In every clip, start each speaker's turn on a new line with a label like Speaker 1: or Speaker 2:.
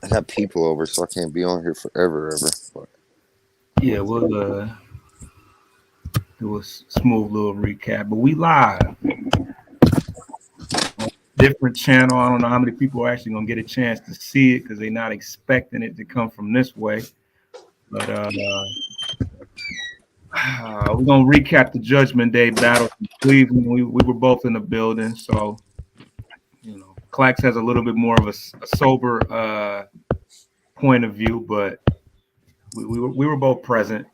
Speaker 1: I got people over, so I can't be on here forever, ever. But
Speaker 2: Yeah, we'll do a smooth little recap. But we live on a different channel. I don't know how many people are actually gonna get a chance to see it because they're not expecting it to come from this way. But we're gonna recap the Judgment Day battle in Cleveland. We were both in the building, so Clax has a little bit more of a sober point of view, but we were both present.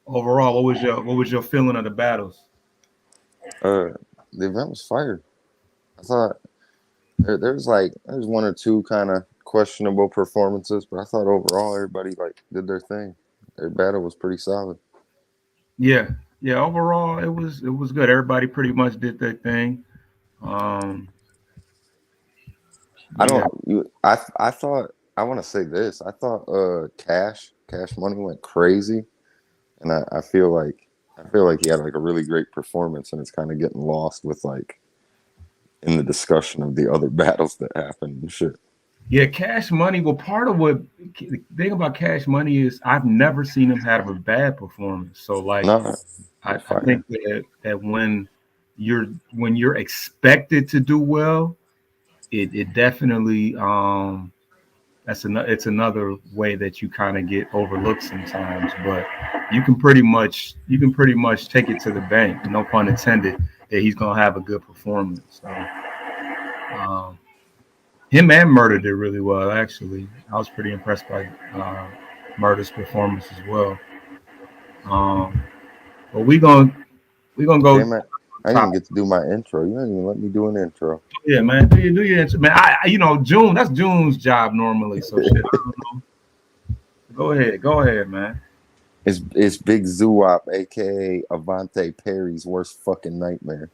Speaker 2: Overall, what was your feeling of the battles?
Speaker 1: uh, the event was fire. I thought there's one or two kind of questionable performances, but I thought overall everybody like did their thing. Their battle was pretty solid.
Speaker 2: Yeah, yeah. Overall, it was good. Everybody pretty much did their thing. Um,
Speaker 1: I
Speaker 2: yeah,
Speaker 1: don't. I thought I want to say this. I thought Cash Money went crazy, and I feel like he had like a really great performance, and it's kind of getting lost with like in the discussion of the other battles that happened and shit.
Speaker 2: yeah. Cash Money. Well, part of what the thing about Cash Money is I've never seen him have a bad performance. So like,
Speaker 1: No,
Speaker 2: I think
Speaker 1: fire.
Speaker 2: that you're when you're expected to do well, it definitely it's another way that you kind of get overlooked sometimes. But you can pretty much take it to the bank, no pun intended, that he's gonna have a good performance. So um, him and Murder did really well. Actually, I was pretty impressed by Murder's performance as well. Um, but we gonna go
Speaker 1: Damn it! I didn't even
Speaker 2: top.
Speaker 1: get to do my intro. You didn't even let me do an intro.
Speaker 2: Yeah, man. Do your intro, man. June. That's June's job normally. So shit. I don't know. Go ahead, man.
Speaker 1: It's Big Zoop, aka Avante Perry's worst fucking nightmare.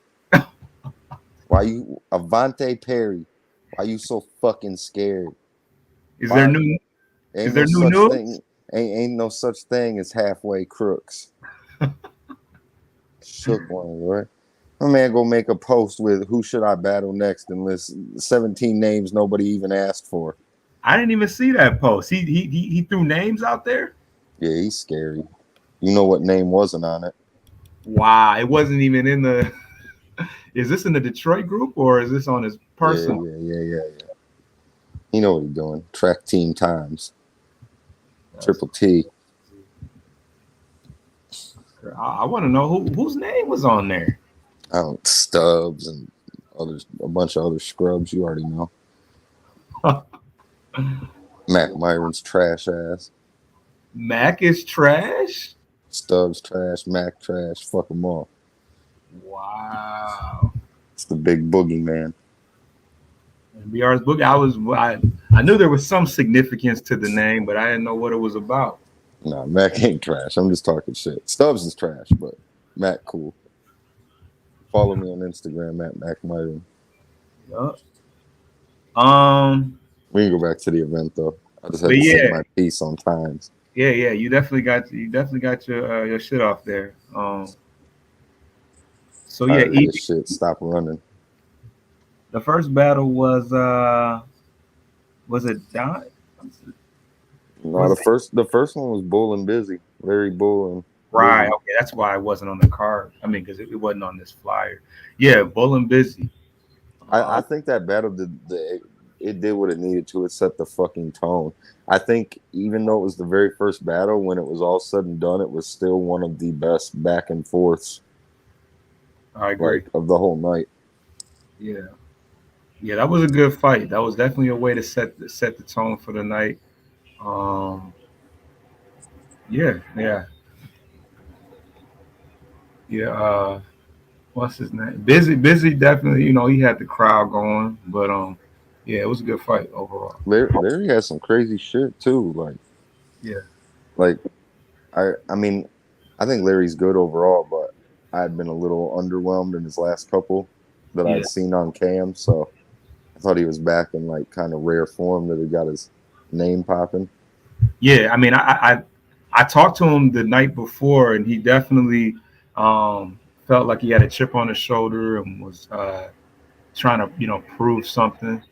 Speaker 1: Why you Avante Perry? Why you so fucking scared?
Speaker 2: Is there
Speaker 1: Why
Speaker 2: new? Is
Speaker 1: ain't
Speaker 2: there
Speaker 1: no
Speaker 2: new
Speaker 1: such
Speaker 2: news?
Speaker 1: thing? Ain't no such thing as halfway crooks. Shook one, right? My man go make a post with who should I battle next and list 17 names nobody even asked for.
Speaker 2: I didn't even see that post. He threw names out there.
Speaker 1: Yeah, he's scary. You know what name wasn't on it?
Speaker 2: Wow, it wasn't even in the. Is this in the Detroit group or is this on his
Speaker 1: Yeah,
Speaker 2: personal?
Speaker 1: yeah, yeah, yeah, yeah. You know what he's doing. Track team times.
Speaker 2: That's
Speaker 1: Triple T.
Speaker 2: I want to know whose name was on there.
Speaker 1: I don't Stubbs and others, a bunch of other scrubs. You already know. Mac Myron's trash ass.
Speaker 2: Mac is trash.
Speaker 1: Stubbs trash. Mac trash. Fuck them all.
Speaker 2: Wow.
Speaker 1: It's the big boogeyman.
Speaker 2: BR's book. I knew there was some significance to the name, but I didn't know what it was about.
Speaker 1: Nah, Mac ain't trash. I'm just talking shit. Stubbs is trash, but Mac cool. Follow me on Instagram at Mac Myron.
Speaker 2: Yup. Um,
Speaker 1: We can go back to the event though. I just had
Speaker 2: but
Speaker 1: to say
Speaker 2: yeah,
Speaker 1: my piece on times.
Speaker 2: yeah. You definitely got your shit off there. So yeah,
Speaker 1: Tired of this shit. Stop running.
Speaker 2: the first battle was it Don?
Speaker 1: No,
Speaker 2: Was
Speaker 1: the
Speaker 2: it
Speaker 1: first one was Bull and Busy. Larry Bull and
Speaker 2: right?
Speaker 1: Busy.
Speaker 2: Okay, that's why it wasn't on the card. I mean, because it wasn't on this flyer. Yeah, Bull and Busy.
Speaker 1: I
Speaker 2: Uh,
Speaker 1: think that battle it did what it needed to. It set the fucking tone. I think even though it was the very first battle, when it was all said and done, it was still one of the best back and forths
Speaker 2: I agree.
Speaker 1: like of the whole night.
Speaker 2: Yeah, yeah, that was a good fight. That was definitely a way to set the tone for the night. Um, yeah, yeah, yeah. What's his name? Busy. Definitely, he had the crowd going, but yeah, it was a good fight overall.
Speaker 1: Larry has some crazy shit too.
Speaker 2: Yeah,
Speaker 1: Like I mean, I think Larry's good overall, but I had been a little underwhelmed in his last couple that
Speaker 2: yeah,
Speaker 1: I'd seen on cam. So I thought he was back in like kind of rare form that he got his name popping.
Speaker 2: yeah. I mean, I talked to him the night before, and he definitely felt like he had a chip on his shoulder and was trying to prove something.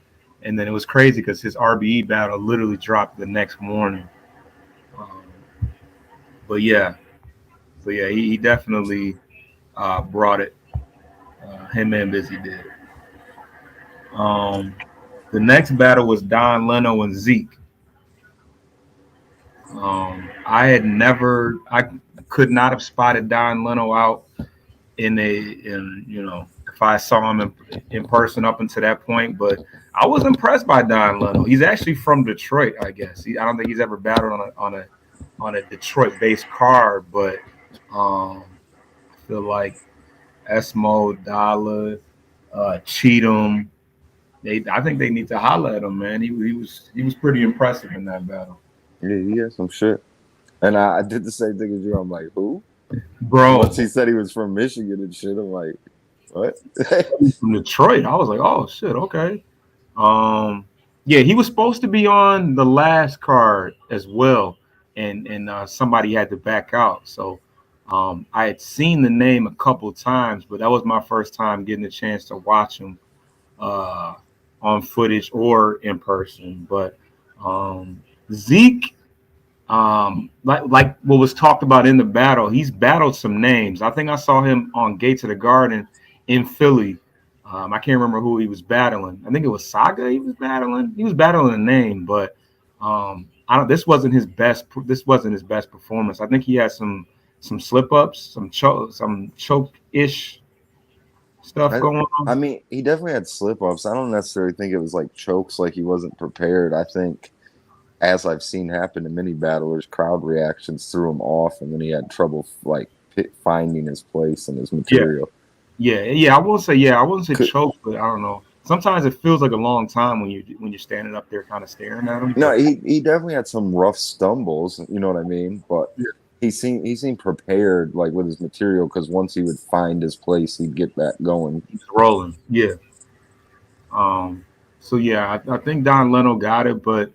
Speaker 2: And then it was crazy because his RBE battle literally dropped the next morning. Um, but yeah, he definitely brought it. Him and Busy did. Um, the next battle was Don Leno and Zeke. I could not have spotted Don Leno out if I saw him in person up until that point. But I was impressed by Don Leno. He's actually from Detroit, I guess. I don't think he's ever battled on a Detroit-based card, but I feel like Esmo, Dollar, Cheatham. I think they need to holler at him, man. He was pretty impressive in that battle,
Speaker 1: Yeah, he has some shit. And I did the same thing as you. I'm like, who? And once
Speaker 2: bro.
Speaker 1: he said he was from Michigan and shit, I'm like, what?
Speaker 2: From Detroit, I was like, oh shit, okay. Um, yeah, he was supposed to be on the last card as well, and somebody had to back out. So I had seen the name a couple times, but that was my first time getting a chance to watch him uh, on footage or in person. But Zeke, like what was talked about in the battle, he's battled some names. I think I saw him on Gates of the Garden in Philly. I can't remember who he was battling. I think it was Saga he was battling. He was battling a name, but I don't. This wasn't his best. This wasn't his best performance. I think he had some slip ups, some choke ish stuff
Speaker 1: I,
Speaker 2: going
Speaker 1: I
Speaker 2: on.
Speaker 1: mean, he definitely had slip ups. I don't necessarily think it was like chokes, like he wasn't prepared. I think, as I've seen happen to many battlers, crowd reactions threw him off, and then he had trouble like finding his place and his
Speaker 2: Yeah,
Speaker 1: material.
Speaker 2: yeah. I wouldn't say
Speaker 1: Could,
Speaker 2: choke, but I don't know. Sometimes it feels like a long time when you're standing up there, kind of staring at him.
Speaker 1: no,
Speaker 2: But
Speaker 1: he definitely had some rough stumbles. You know what I mean? But
Speaker 2: yeah,
Speaker 1: he seemed prepared like with his material because once he would find his place, he'd get back going.
Speaker 2: he's rolling. Yeah. Um. So yeah, I think Don Leno got it, but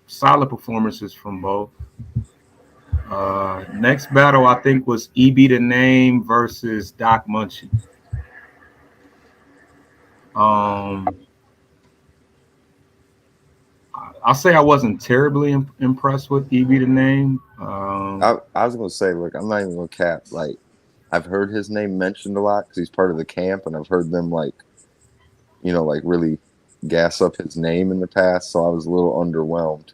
Speaker 2: solid performances from both. Next battle I think was EB the Name versus Doc Munchie. Um, I'll say I wasn't terribly impressed with EB the Name.
Speaker 1: I was gonna say, look, I'm not even gonna cap. Like, I've heard his name mentioned a lot because he's part of the camp, and I've heard them like, like really gas up his name in the past. So I was a little underwhelmed.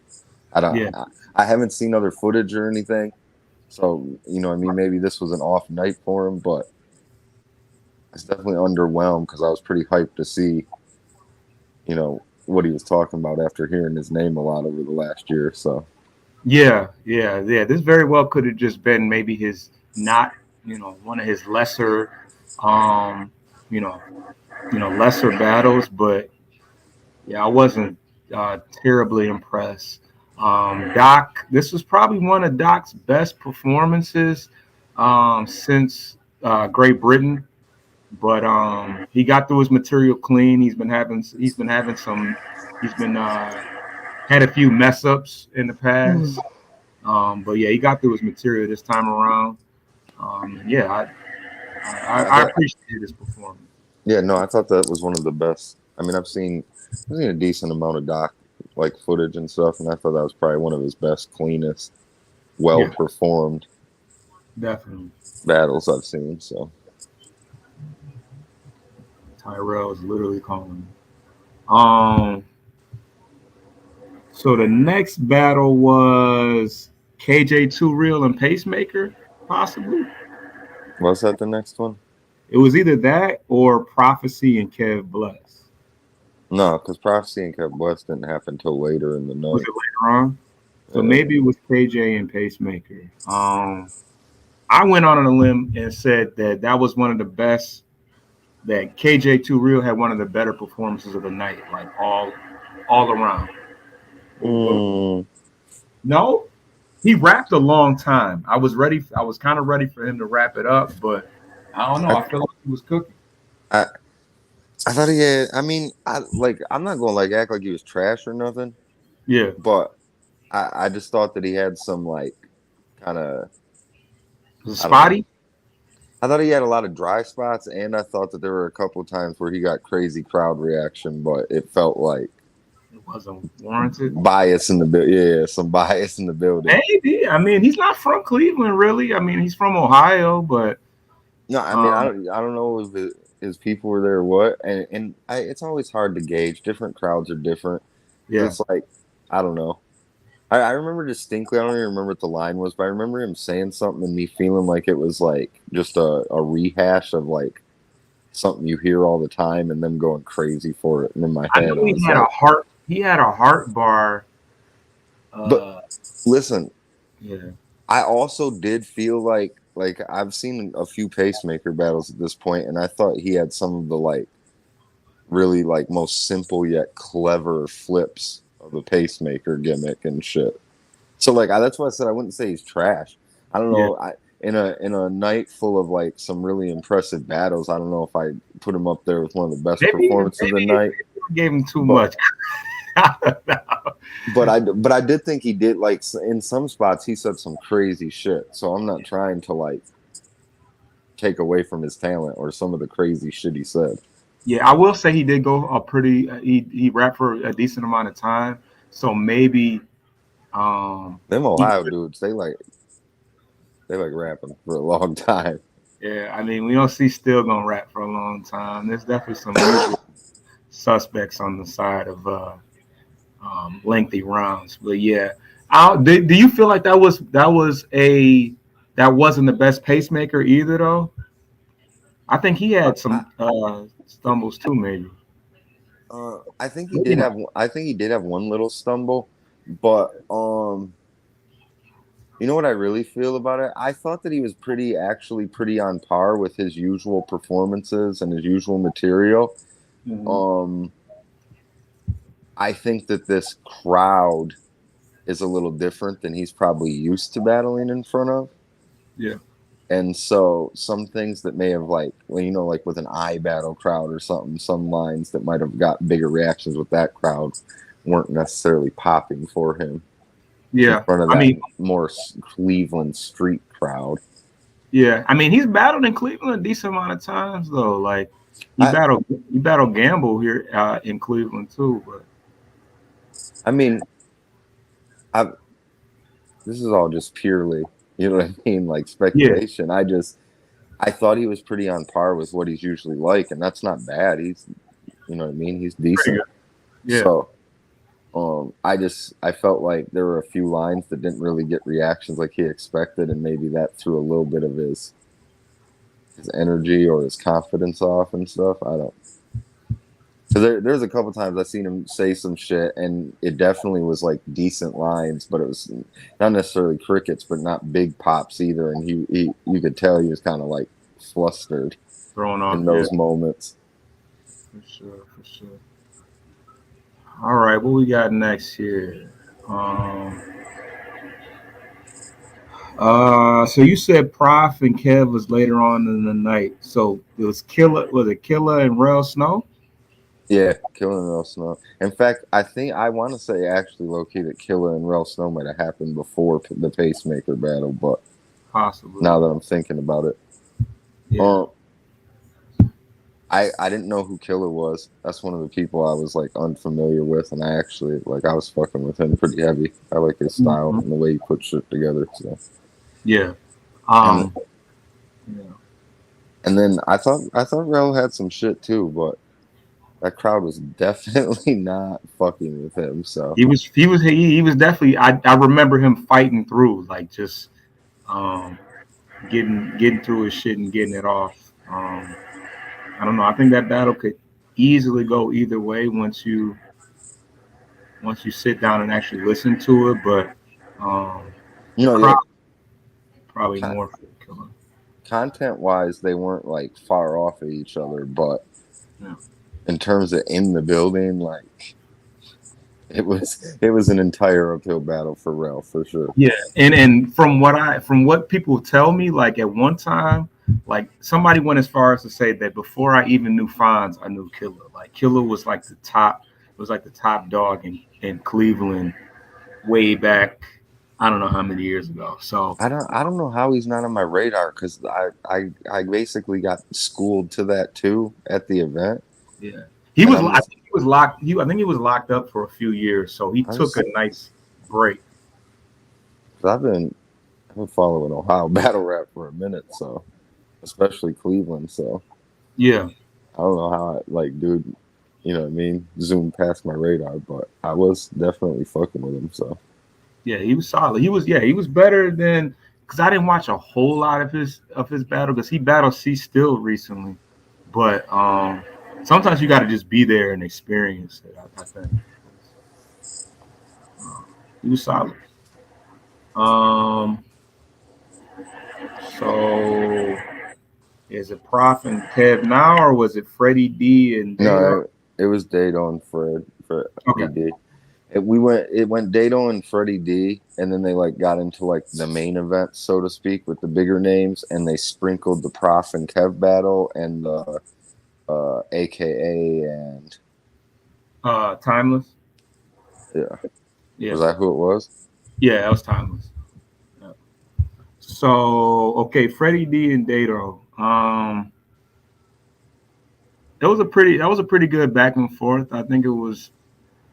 Speaker 1: I don't.
Speaker 2: Yeah,
Speaker 1: I haven't seen other footage or anything. So I mean, maybe this was an off night for him, but I was definitely underwhelmed because I was pretty hyped to see, what he was talking about after hearing his name a lot over the last year. So
Speaker 2: yeah. This very well could have just been maybe his not, one of his lesser, um, you know, lesser battles, but yeah, I wasn't terribly impressed. Doc, this was probably one of Doc's best performances since Great Britain, but he got through his material clean. He's been had a few mess ups in the past, but yeah, he got through his material this time around. Yeah,
Speaker 1: I
Speaker 2: I
Speaker 1: thought,
Speaker 2: appreciate his performance.
Speaker 1: yeah, no, I thought that was one of the best. I mean, I've seen a decent amount of Doc like footage and stuff, and I thought that was probably one of his best, cleanest, well
Speaker 2: Yeah,
Speaker 1: performed
Speaker 2: definitely.
Speaker 1: battles I've seen. So
Speaker 2: Tyrell is literally calling. Um, so the next battle was KJ Two Real and Pacemaker, possibly.
Speaker 1: was that the next one?
Speaker 2: It was either that or Prophecy and Kev Bless.
Speaker 1: No, because Prophecy and Kev West didn't happen until later in the
Speaker 2: Was
Speaker 1: night.
Speaker 2: it later on? So
Speaker 1: Yeah.
Speaker 2: maybe it was KJ and Pacemaker. I went on a limb and said that was one of the best. That KJ Two Real had one of the better performances of the night, like all around.
Speaker 1: Mm,
Speaker 2: No, he rapped a long time. I was ready. I was kind of ready for him to wrap it up, but I don't know.
Speaker 1: I,
Speaker 2: I feel like he was cooking.
Speaker 1: I I thought he had. I mean, I'm not gonna like act like he was trash or nothing,
Speaker 2: Yeah,
Speaker 1: but I just thought that he had some like kind of
Speaker 2: was it
Speaker 1: I don't know.
Speaker 2: spotty?
Speaker 1: I thought he had a lot of dry spots, and I thought that there were a couple of times where he got crazy crowd reaction, but it felt like
Speaker 2: It wasn't warranted.
Speaker 1: bias in the yeah, some bias in the building.
Speaker 2: Maybe. I mean, he's not from Cleveland, really. I mean, he's from Ohio, but
Speaker 1: No, I mean,
Speaker 2: um,
Speaker 1: I don't know if his people were there or what, it's always hard to gauge. Different crowds are different because
Speaker 2: yeah,
Speaker 1: it's like I don't know. I remember distinctly. I don't even remember what the line was, but I remember him saying something and me feeling like it was like just a rehash of like something you hear all the time, and them going crazy for it. And in my
Speaker 2: I
Speaker 1: head,
Speaker 2: know
Speaker 1: I
Speaker 2: he
Speaker 1: was
Speaker 2: had a
Speaker 1: like,
Speaker 2: heart. He had a heart bar.
Speaker 1: but
Speaker 2: Uh,
Speaker 1: listen,
Speaker 2: yeah,
Speaker 1: I also did feel like I've seen a few pacemaker battles at this point, and I thought he had some of the like really like most simple yet clever flips of the pacemaker gimmick and shit. So like that's why I said I wouldn't say he's trash. I don't
Speaker 2: yeah.
Speaker 1: know. I in a night full of like some really impressive battles, I don't know if I put him up there with one of the best performances of the
Speaker 2: Maybe
Speaker 1: night.
Speaker 2: I gave him too
Speaker 1: But
Speaker 2: much. I don't know.
Speaker 1: but I did think he did like in some spots he said some crazy shit. So I'm not trying to like take away from his talent or some of the crazy shit he said.
Speaker 2: Yeah, I will say he did go a pretty. He rapped for a decent amount of time, so maybe
Speaker 1: Them
Speaker 2: he.
Speaker 1: Ohio dudes, they like rapping for a long time.
Speaker 2: Yeah, I mean, we don't see Still gonna rap for a long time. There's definitely some usual suspects on the side of lengthy rounds. But yeah, do you feel like that wasn't the best pacemaker either though? I think he had
Speaker 1: I,
Speaker 2: some stumbles too, maybe.
Speaker 1: I think he
Speaker 2: Maybe
Speaker 1: did have.
Speaker 2: not.
Speaker 1: I think he did have one little stumble, but you know what I really feel about it? I thought that he was actually pretty on par with his usual performances and his usual material.
Speaker 2: Hmm.
Speaker 1: Um, I think that this crowd is a little different than he's probably used to battling in front of.
Speaker 2: Yeah,
Speaker 1: And so some things that may have like, well, you know, like with an eye battle crowd or something, some lines that might have got bigger reactions with that crowd weren't necessarily popping for him in
Speaker 2: yeah.
Speaker 1: front of
Speaker 2: I
Speaker 1: that
Speaker 2: mean,
Speaker 1: more Cleveland street crowd.
Speaker 2: yeah. I mean, he's battled in Cleveland a decent amount of times though. Like
Speaker 1: I
Speaker 2: he battled Gamble here in Cleveland too. But
Speaker 1: I mean, I this is all just purely, you know what I mean, like
Speaker 2: yeah,
Speaker 1: speculation. I thought he was pretty on par with what he's usually like, and that's not bad. He's, you know what I mean, he's
Speaker 2: pretty
Speaker 1: decent.
Speaker 2: good. Yeah,
Speaker 1: So I felt like there were a few lines that didn't really get reactions like he expected, and maybe that threw a little bit of his energy or his confidence off and stuff. I don't. So there's a couple times I've seen him say some shit, and it definitely was like decent lines, but it was not necessarily crickets, but not big pops either. And he you could tell he was kind of like flustered
Speaker 2: throwing
Speaker 1: in
Speaker 2: off. Yeah,
Speaker 1: those moments.
Speaker 2: for sure, for sure. All right, what we got next here? Um, so you said Prof and Kev was later on in the night. So it was Killer and Rail Snow?
Speaker 1: Yeah, Killer and Real Snow. In fact, I want to say actually located that Killer and Real Snow might have happened before the pacemaker battle, but
Speaker 2: Possibly.
Speaker 1: now that I'm thinking about it,
Speaker 2: Yeah.
Speaker 1: um, I didn't know who Killer was. That's one of the people I was like unfamiliar with, and I actually like I was fucking with him pretty heavy. I like his style
Speaker 2: Mhm.
Speaker 1: and the way he put shit together. So
Speaker 2: Yeah.
Speaker 1: and
Speaker 2: Um. Yeah.
Speaker 1: and then I thought Rel had some shit too, but that crowd was definitely not fucking with him. So
Speaker 2: He was definitely. I remember him fighting through, like just um getting through his shit and getting it off. I don't know. I think that battle could easily go either way once you sit down and actually listen to it. But
Speaker 1: you know, yeah,
Speaker 2: crowd probably
Speaker 1: con-
Speaker 2: more for Killer.
Speaker 1: content wise, they weren't like far off of each other, but
Speaker 2: Yeah.
Speaker 1: in terms of in the building, like it was an entire uphill battle for Rel for sure.
Speaker 2: Yeah, and from what people tell me, like at one time, like somebody went as far as to say that before I even knew Fonz, I knew Killer. Like Killer was like the top dog in Cleveland way back. I don't know how many years ago. So
Speaker 1: I don't know how he's not on my radar because I basically got schooled to that too at the event,
Speaker 2: yeah, he
Speaker 1: and
Speaker 2: was.
Speaker 1: I'm
Speaker 2: I
Speaker 1: just
Speaker 2: think he was locked. I think he was locked up for a few years. So he
Speaker 1: I
Speaker 2: took a
Speaker 1: was
Speaker 2: nice break.
Speaker 1: 'cause I've been following Ohio battle rap for a minute, so especially Cleveland. So
Speaker 2: Yeah,
Speaker 1: I don't know how dude, you know what I mean, zoomed past my radar, but I was definitely fucking with him. So
Speaker 2: yeah, he was solid. He was. Yeah, he was better than because I didn't watch a whole lot of his battle because he battled C Still recently. But sometimes you got to just be there and experience it. I think he was solid. Um, so is it Prof and Kev now, or was it Freddie D and Dado?
Speaker 1: no, it was Dado and Freddie
Speaker 2: Okay,
Speaker 1: D. It went Dado and Freddie D, and then they like got into like the main event, so to speak, with the bigger names, and they sprinkled the Prof and Kev battle and the AKA and
Speaker 2: Timeless.
Speaker 1: yeah,
Speaker 2: Yeah,
Speaker 1: was that who it was?
Speaker 2: yeah, that was Timeless. Yeah. So okay, Freddie D and Dado. That was a pretty good back and forth. I think it was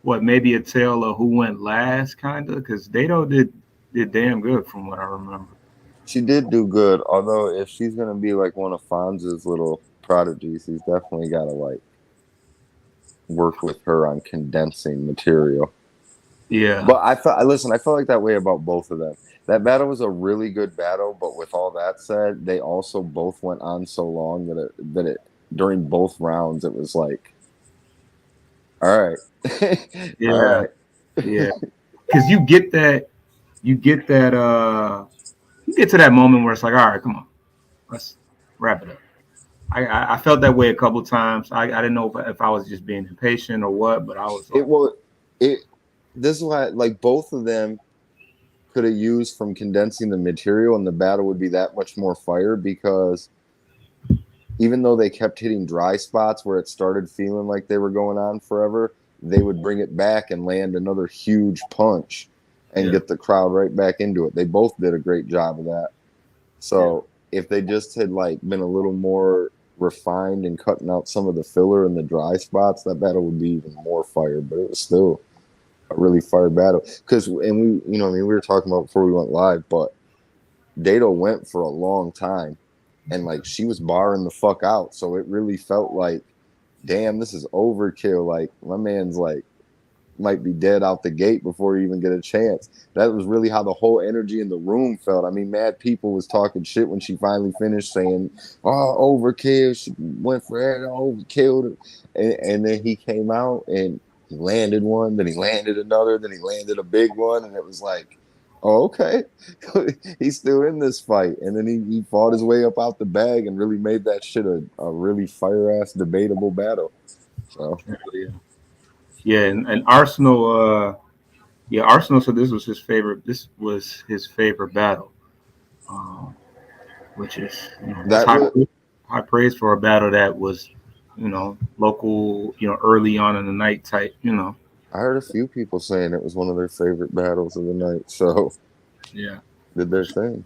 Speaker 2: what maybe a tale of who went last, kind of, because Dado did damn good from what I remember.
Speaker 1: She did do good, although if she's gonna be like one of Fonz's little prodigies, he's definitely gotta like work with her on condensing material.
Speaker 2: Yeah,
Speaker 1: But I felt like that way about both of them. That battle was a really good battle, but with all that said, they also both went on so long that it during both rounds it was like, all right, all
Speaker 2: yeah,
Speaker 1: right.
Speaker 2: yeah. Because you get that, you get to that moment where it's like, all right, come on, let's wrap it up. I felt that way a couple times. I didn't know if I was just being impatient or what, but I was
Speaker 1: It
Speaker 2: like,
Speaker 1: was it. This is why like both of them could have used from condensing the material, and the battle would be that much more fire because even though they kept hitting dry spots where it started feeling like they were going on forever, they would bring it back and land another huge punch and
Speaker 2: yeah,
Speaker 1: get the crowd right back into it. They both did a great job of that.
Speaker 2: yeah,
Speaker 1: So if they just had like been a little more refined and cutting out some of the filler and the dry spots, that battle would be even more fire. But it was still a really fire battle. Because and we, I mean, we were talking about before we went live, but Dato went for a long time and like she was barring the fuck out. So it really felt like, damn, this is overkill. Like my man's like might be dead out the gate before he even get a chance. That was really how the whole energy in the room felt. I mean, mad people was talking shit when she finally finished saying, "Oh, overkill." She went for it, overkilled, and then he came out and he landed one, then he landed another, then he landed a big one, and it was like, oh, okay, he's still in this fight. And then he fought his way up out the bag and really made that shit a really fire ass debatable battle. So
Speaker 2: yeah. Yeah, and Arsenal, yeah, Arsenal said this was his favorite. This was his favorite battle, um, which is that's
Speaker 1: that was
Speaker 2: high praise for a battle that was local, early on in the night type.
Speaker 1: I heard a few people saying it was one of their favorite battles of the night. So
Speaker 2: Yeah,
Speaker 1: did their thing.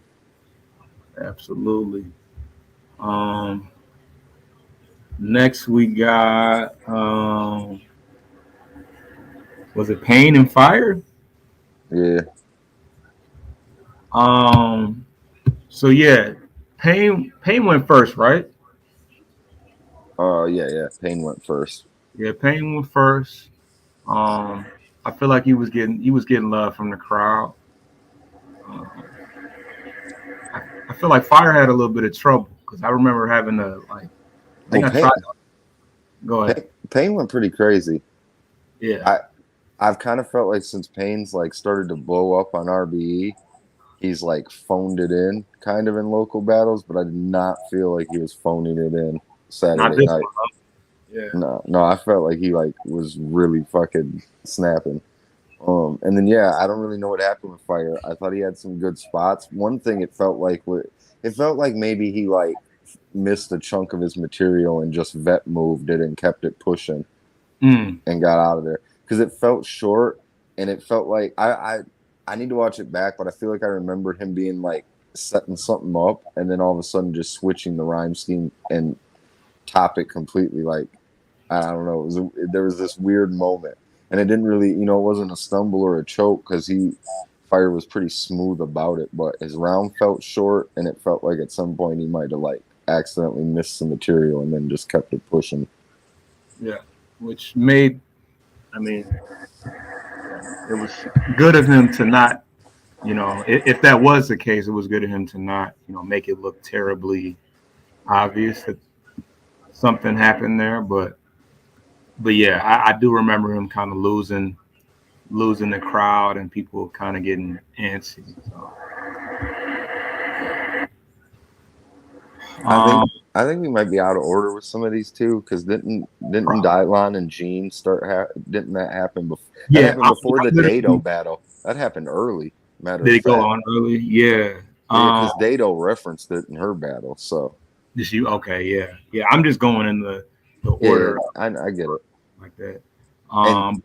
Speaker 2: absolutely. Um, Next we got was it Pain and Fire?
Speaker 1: Yeah.
Speaker 2: Um, so yeah, Pain went first, right?
Speaker 1: Yeah. Payne went first.
Speaker 2: Yeah, Pain went first. Um, I feel like he was getting love from the crowd. Um, I feel like Fire had a little bit of trouble because I remember having to like I
Speaker 1: Oh,
Speaker 2: think I tried. Go ahead.
Speaker 1: Payne went pretty crazy.
Speaker 2: Yeah,
Speaker 1: I I've kind of felt like since Payne's like started to blow up on RBE, he's like phoned it in kind of in local battles, but I did not feel like he was phoning it in
Speaker 2: not
Speaker 1: Saturday
Speaker 2: this
Speaker 1: night.
Speaker 2: one. Huh? Yeah,
Speaker 1: No, I felt like he like was really fucking snapping. And then yeah, I don't really know what happened with Fire. I thought he had some good spots. One thing it felt like maybe he like missed a chunk of his material and just vet moved it and kept it pushing
Speaker 2: mm,
Speaker 1: and got out of there because it felt short and it felt like I I need to watch it back, but I feel like I remember him being like setting something up, and then all of a sudden just switching the rhyme scheme and topic completely. Like I don't know, there was this weird moment, and it didn't really, it wasn't a stumble or a choke because Fire was pretty smooth about it, but his round felt short, and it felt like at some point he might have like accidentally missed some material and then just kept it pushing.
Speaker 2: Yeah, which made, I mean, it was good of him to not, if that was the case, it was good of him to not, make it look terribly obvious that something happened there. But yeah, I do remember him kind of losing the crowd and people kind of getting antsy. So,
Speaker 1: I
Speaker 2: um,
Speaker 1: think I think we might be out of order with some of these too, because didn't
Speaker 2: probably.
Speaker 1: Dylon and Gene didn't that happen before? That
Speaker 2: Yeah,
Speaker 1: happened before the Dado
Speaker 2: literally
Speaker 1: battle. That happened early. Matter
Speaker 2: did
Speaker 1: of
Speaker 2: it go
Speaker 1: fact,
Speaker 2: on early? Yeah.
Speaker 1: yeah, because Dado referenced it in her battle. So
Speaker 2: Did you? Okay, yeah, yeah. I'm just going in the
Speaker 1: yeah,
Speaker 2: order
Speaker 1: I get it.
Speaker 2: like that.
Speaker 1: And
Speaker 2: Um,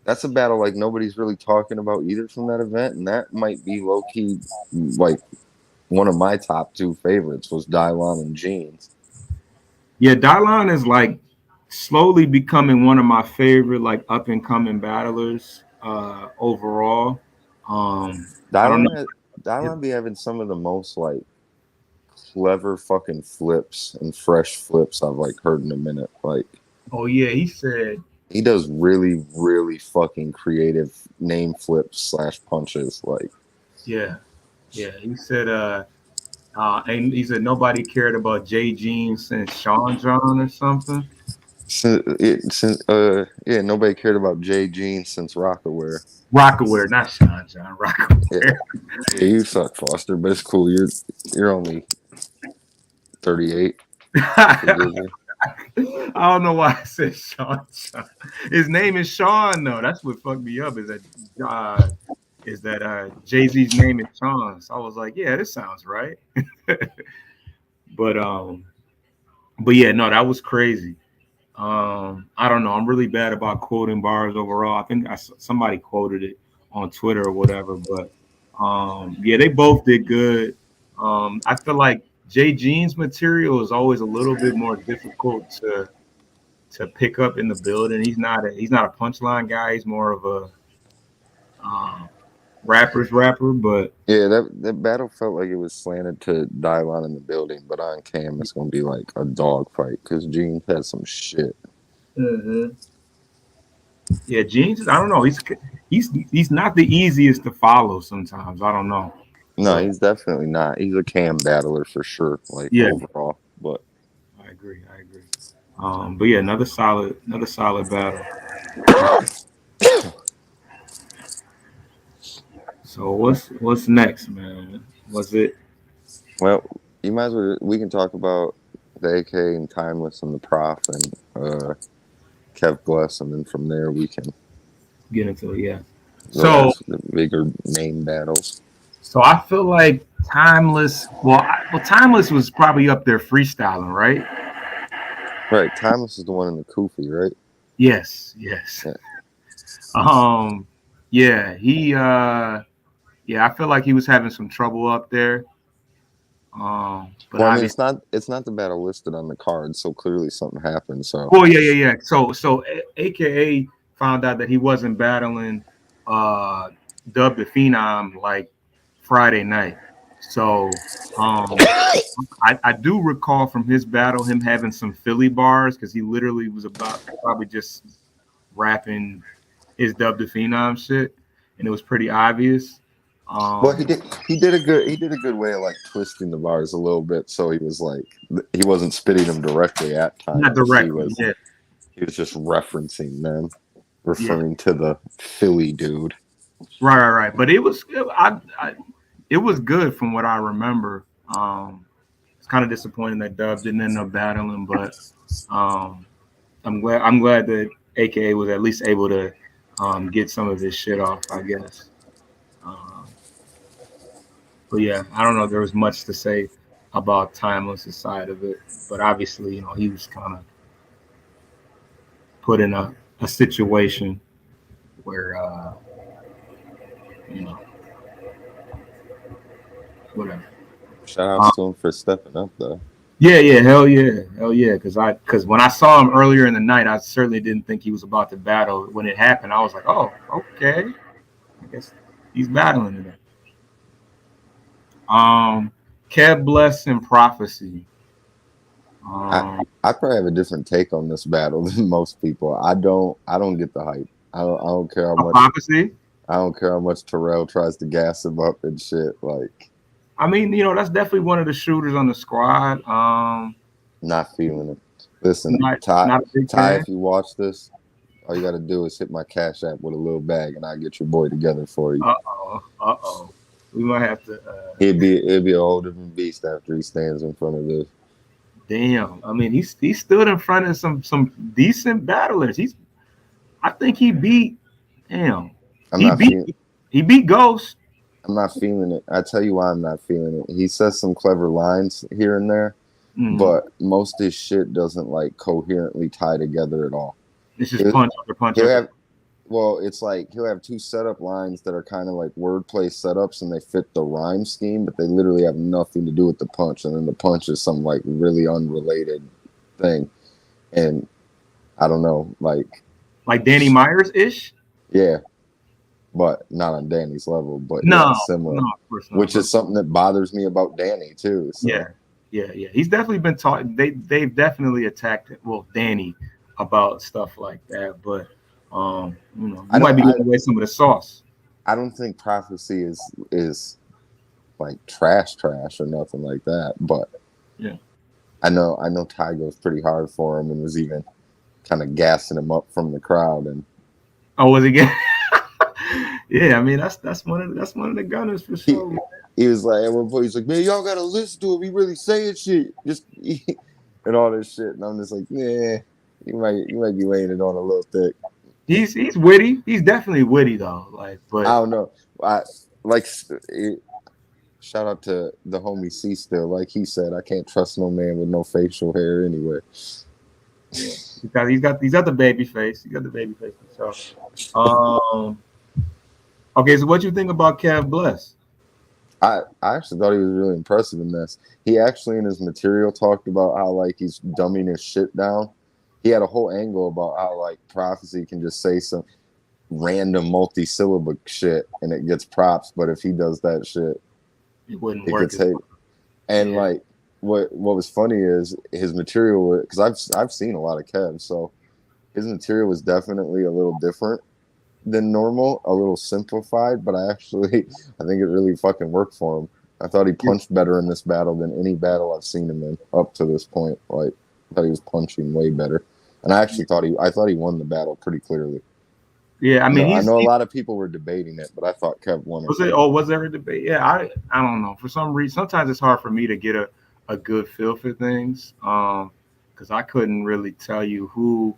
Speaker 1: that's a battle like nobody's really talking about either from that event, and that might be low key like one of my top two favorites was Dylon and Jeans.
Speaker 2: yeah, Dylon is like slowly becoming one of my favorite like up and coming battlers overall. I don't
Speaker 1: Dylon
Speaker 2: know.
Speaker 1: Dylon be having some of the most like clever fucking flips and fresh flips I've like heard in a minute. Like
Speaker 2: Oh yeah, he said
Speaker 1: he does really, really fucking creative name flips slash punches. Like
Speaker 2: yeah, yeah. He said and he said nobody cared about Jay Jeans since Sean John or something.
Speaker 1: yeah, nobody cared about Jay Jeans since Rockaware.
Speaker 2: Rockaware, not Sean John.
Speaker 1: Yeah,
Speaker 2: Rockaware.
Speaker 1: yeah, you suck, Foster, but it's cool. You're only 38. Forgive you.
Speaker 2: I don't know why I said Sean. His name is Sean though. That's what fucked me up. Is that Jay Z's name is Sean? So I was like, yeah, this sounds right. but um, but yeah, no, that was crazy. I don't know. I'm really bad about quoting bars overall. I think somebody quoted it on Twitter or whatever. But yeah, they both did good. I feel like Jay Jean's material is always a little bit more difficult to pick up in the building. He's not a punchline guy. He's more of a um, rapper's rapper. But
Speaker 1: Yeah, that battle felt like it was slanted to Dylon in the building, but on cam it's gonna be like a dog fight because Jeans has some shit.
Speaker 2: Mhm. Yeah, Jeans. I don't know. He's not the easiest to follow. Sometimes I don't know,
Speaker 1: No,
Speaker 2: but
Speaker 1: he's definitely not. He's a cam battler for sure, like
Speaker 2: yeah,
Speaker 1: overall. But
Speaker 2: I agree. I agree. But yeah, another solid battle. So what's next, man? Was it
Speaker 1: well, you might as well we can talk about the AK and Timeless and the Prof and Kev Bless, and then from there we can
Speaker 2: get into it? Yeah.
Speaker 1: go into
Speaker 2: So
Speaker 1: the bigger name battles.
Speaker 2: so I feel like Timeless. Timeless was probably up there freestyling, right?
Speaker 1: Right, Timeless is the one in the Kufi, right?
Speaker 2: Yes. Yes.
Speaker 1: Yeah.
Speaker 2: Um. Yeah. Yeah. I feel like he was having some trouble up there. But
Speaker 1: Well, I mean,
Speaker 2: obviously.
Speaker 1: it's not the battle listed on the card, so clearly something happened. So
Speaker 2: Oh yeah. So AKA found out that he wasn't battling uh Dub the Phenom like Friday night. So I do recall from his battle him having some Philly bars because he literally was about probably just rapping his Dub the Phenom shit, and it was pretty obvious.
Speaker 1: well,
Speaker 2: Um
Speaker 1: he did a good way of like twisting the bars a little bit, so he was like he wasn't spitting them directly at
Speaker 2: Not
Speaker 1: Timeless.
Speaker 2: directly, yeah,
Speaker 1: He was just referencing them,
Speaker 2: yeah.
Speaker 1: referring to the Philly dude.
Speaker 2: Right. But it was good from what I remember. It's kind of disappointing that Dub didn't end up battling, but um, I'm glad that AKA was at least able to get some of his shit off, I guess. Um, but yeah, I don't know. There was much to say about Timeless' side of it, but obviously, he was kind of put in a situation where you know, whatever.
Speaker 1: Shout
Speaker 2: Um,
Speaker 1: outs to him for stepping up though.
Speaker 2: yeah, hell yeah. Because when I saw him earlier in the night, I certainly didn't think he was about to battle. When it happened, I was like, oh, okay, I guess he's battling today. Um, Kev Bless and Prophecy.
Speaker 1: I
Speaker 2: Um,
Speaker 1: I probably have a different take on this battle than most people. I don't get the hype. I don't care how
Speaker 2: a
Speaker 1: much
Speaker 2: Prophecy.
Speaker 1: I don't care how much Terrell tries to gas him up and shit. Like,
Speaker 2: I mean, that's definitely one of the shooters on the squad.
Speaker 1: not feeling it. Listen,
Speaker 2: Not
Speaker 1: Ty,
Speaker 2: not a big
Speaker 1: Ty,
Speaker 2: fan.
Speaker 1: if you watch this, all you got to do is hit my Cash App with a little bag, and I get your boy together for you.
Speaker 2: Uh oh. We might have to.
Speaker 1: It'd be a whole different beast after he stands in front of this.
Speaker 2: Damn. I mean, he stood in front of some decent battlers. I think he beat. Damn.
Speaker 1: I'm
Speaker 2: He
Speaker 1: not
Speaker 2: beat.
Speaker 1: feeling.
Speaker 2: He beat Ghost.
Speaker 1: I'm not feeling it. I tell you why I'm not feeling it. He says some clever lines here and there,
Speaker 2: Mm.
Speaker 1: but most of his shit doesn't like coherently tie together at all.
Speaker 2: It's just
Speaker 1: He'll,
Speaker 2: punch after punch
Speaker 1: he'll
Speaker 2: after.
Speaker 1: have well, it's like he'll have two setup lines that are kind of like wordplay setups and they fit the rhyme scheme, but they literally have nothing to do with the punch. And then the punch is some like really unrelated thing. And I don't know,
Speaker 2: Like Danny Myers ish.
Speaker 1: yeah, but not on Danny's level, but yeah,
Speaker 2: No,
Speaker 1: similar,
Speaker 2: of course not.
Speaker 1: which is something that bothers me about Danny too. So
Speaker 2: Yeah. He's definitely been taught. They've definitely attacked Danny about stuff like that. But you might be giving away some of the sauce.
Speaker 1: I don't think prophecy is like trash or nothing like that, but
Speaker 2: Yeah.
Speaker 1: I know Ty goes pretty hard for him and was even kind of gassing him up from the crowd. And
Speaker 2: Oh, was he getting? Yeah, I mean that's one of the gunners for
Speaker 1: he,
Speaker 2: sure.
Speaker 1: he was like, at one point, he's like, man, y'all got to listen to him. He really saying shit. Just, and all this shit. And I'm just like, yeah, you might be laying it on a little thick.
Speaker 2: He's witty. He's definitely witty though.
Speaker 1: I
Speaker 2: But
Speaker 1: don't know. I like, shout out to the homie C still. Like he said, I can't trust no man with no facial hair anyway.
Speaker 2: yeah, he's got the baby face. He got the baby face for sure. Okay, so what you think about Kev Bless?
Speaker 1: I actually thought he was really impressive in this. He actually in his material talked about how like he's dumbing his shit down. He had a whole angle about how like prophecy can just say some random multi-syllable shit and it gets props, but if he does that shit,
Speaker 2: It wouldn't
Speaker 1: it
Speaker 2: work.
Speaker 1: gets hate. And like what was funny is his material, because I've seen a lot of Kev, so his material was definitely a little different than normal, a little simplified, but I think it really fucking worked for him. I thought he punched better in this battle than any battle I've seen him in up to this point. Like I thought he was punching way better. And I actually thought he won the battle pretty clearly.
Speaker 2: Yeah, I mean,
Speaker 1: I know a lot of people were debating it, but I thought Kev won it.
Speaker 2: Was there a debate? Yeah, I don't know. For some reason, sometimes it's hard for me to get a good feel for things. Because I couldn't really tell you who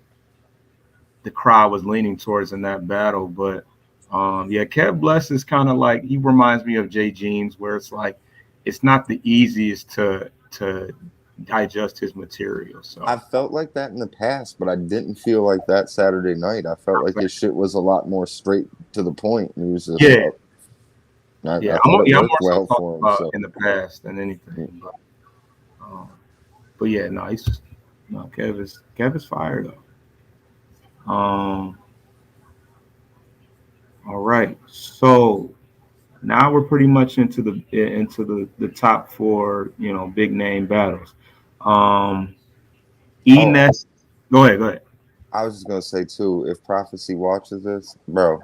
Speaker 2: the crowd was leaning towards in that battle. But yeah, Kev Bless is kind of like, he reminds me of Jay Jeans, where it's like it's not the easiest to digest his material. So
Speaker 1: I felt like that in the past, but I didn't feel like that Saturday night. I felt like his shit was a lot more straight to the point. And he was just I thought it worked well for him. So
Speaker 2: in the past than anything. But yeah, no, Kev is fire though. All right, so now we're pretty much into the top four, big name battles. Enes, go ahead.
Speaker 1: I was just gonna say too, if Prophecy watches this, bro,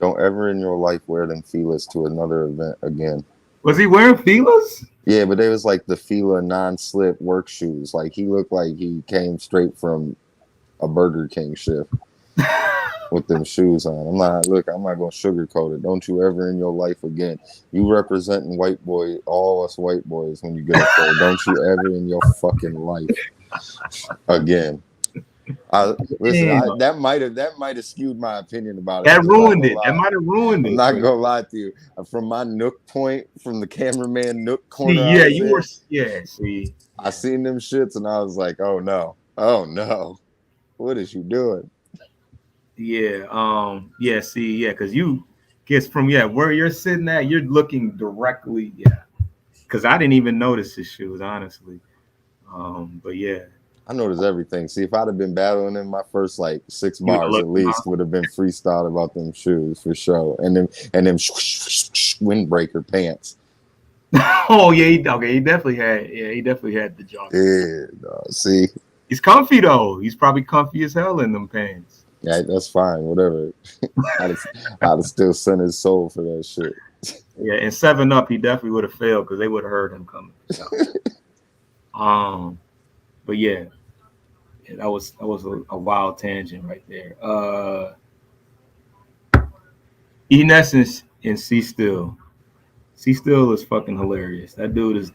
Speaker 1: don't ever in your life wear them Fila's to another event again.
Speaker 2: Was he wearing Fila's?
Speaker 1: Yeah, but they was like the Fila non-slip work shoes. Like he looked like he came straight from a Burger King shift with them shoes on. I'm not gonna sugarcoat it. Don't you ever in your life again. You representing all us white boys when you get up there. Don't you ever in your fucking life again. That might have skewed my opinion about it.
Speaker 2: That ruined it. That might have ruined it.
Speaker 1: I'm not gonna lie to you. From my nook point, from the cameraman nook corner,
Speaker 2: See,
Speaker 1: I seen them shits and I was like, oh no, what is you doing?
Speaker 2: Yeah, because gets from where you're sitting at, you're looking directly, because I didn't even notice his shoes, honestly. But yeah,
Speaker 1: I noticed everything. See, if I'd have been battling in my first like 6
Speaker 2: you would have
Speaker 1: bars at
Speaker 2: looked them
Speaker 1: least,
Speaker 2: up.
Speaker 1: would have been freestyled about them shoes for sure, and them windbreaker pants.
Speaker 2: Oh yeah, he definitely had. Yeah, he definitly had the joggers.
Speaker 1: Yeah, no, see,
Speaker 2: He's comfy though. He's probably comfy as hell in them pants.
Speaker 1: yeah, that's fine, whatever. I'd have, I'd have still sent his soul for that shit.
Speaker 2: Yeah, and 7 Up, he definitely would have failed because they would have heard him coming. So, but yeah, that was a wild tangent right there. Enes and C Still. C Still is fucking hilarious. That dude is.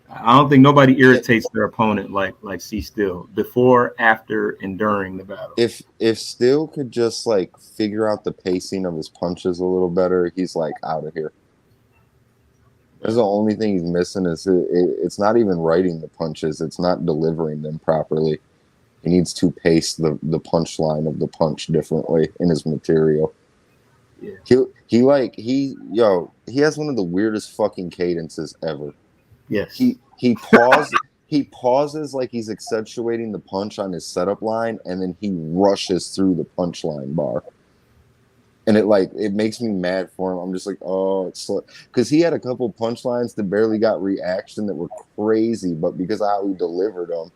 Speaker 2: I don't think nobody
Speaker 1: Yeah,
Speaker 2: irritates their opponent like C Still before, after, and during the battle.
Speaker 1: if Still could just like figure out the pacing of his punches a little better, he's like out of here. That's the only thing he's missing is it's not even writing the punches; it's not delivering them properly. He needs to pace the punchline of the punch differently in his material.
Speaker 2: Yeah.
Speaker 1: He has one of the weirdest fucking cadences ever.
Speaker 2: Yes.
Speaker 1: He pauses like he's accentuating the punch on his setup line, and then he rushes through the punchline bar. And it makes me mad for him. I'm just like, oh, it's because he had a couple punchlines that barely got reaction that were crazy, but because of how he delivered them,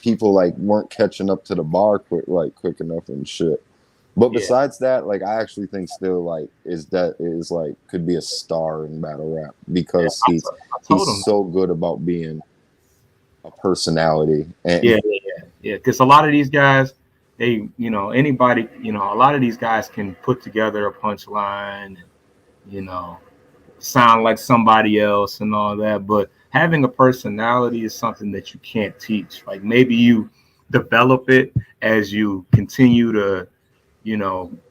Speaker 1: people like weren't catching up to the bar quick enough and shit. But
Speaker 2: Yeah.
Speaker 1: besides that, like I actually think Still like is like could be a star in battle rap because
Speaker 2: I
Speaker 1: he's
Speaker 2: told him.
Speaker 1: so good about being a personality. And
Speaker 2: Yeah. Because a lot of these guys, anybody, a lot of these guys can put together a punchline, you know, sound like somebody else and all that. But having a personality is something that you can't teach. Like maybe you develop it as you continue to,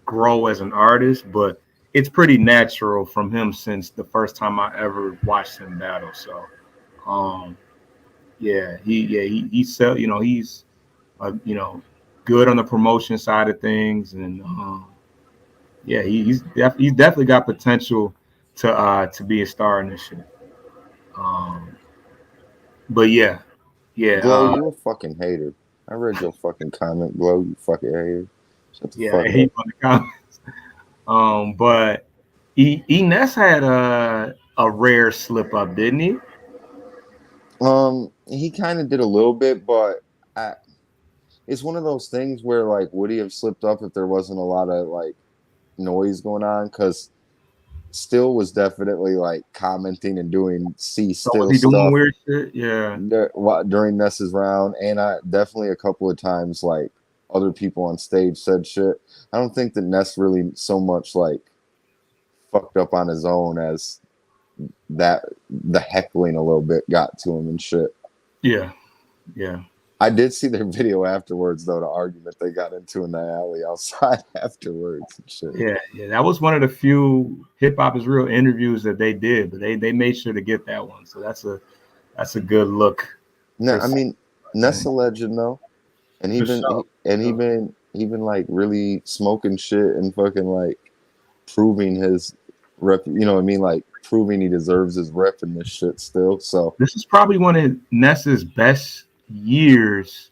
Speaker 2: grow as an artist, but it's pretty natural from him since the first time I ever watched him battle. So, um, he's he's good on the promotion side of things, and he's definitely got potential to be a star in this shit. Um, but yeah,
Speaker 1: Glow, you a fucking hater. I read your fucking comment, Glow. You fucking hater. Shut the
Speaker 2: yeah,
Speaker 1: fuck
Speaker 2: he
Speaker 1: up.
Speaker 2: on the comments. But Ness had a rare slip up, didn't he?
Speaker 1: He kind of did a little bit, but I, it's one of those things where like would he have slipped up if there wasn't a lot of like noise going on? Because Still was definitely like commenting and doing C
Speaker 2: So was
Speaker 1: Still
Speaker 2: he doing
Speaker 1: stuff
Speaker 2: weird shit? Yeah,
Speaker 1: during Ness's round, and I definitely a couple of times like other people on stage said shit. I don't think that Ness really so much like fucked up on his own as that the heckling a little bit got to him and shit.
Speaker 2: yeah, yeah.
Speaker 1: I did see their video afterwards though, the argument they got into in the alley outside afterwards and shit.
Speaker 2: Yeah. That was one of the few Hip Hop is Real interviews that they did, but they made sure to get that one. So that's a good look.
Speaker 1: No, I mean Ness a
Speaker 2: For
Speaker 1: legend though, and
Speaker 2: sure.
Speaker 1: even like really smoking shit and fucking like proving his rep. You know what I mean? Like proving he deserves his rep in this shit still. So
Speaker 2: This is probably one of Ness's best years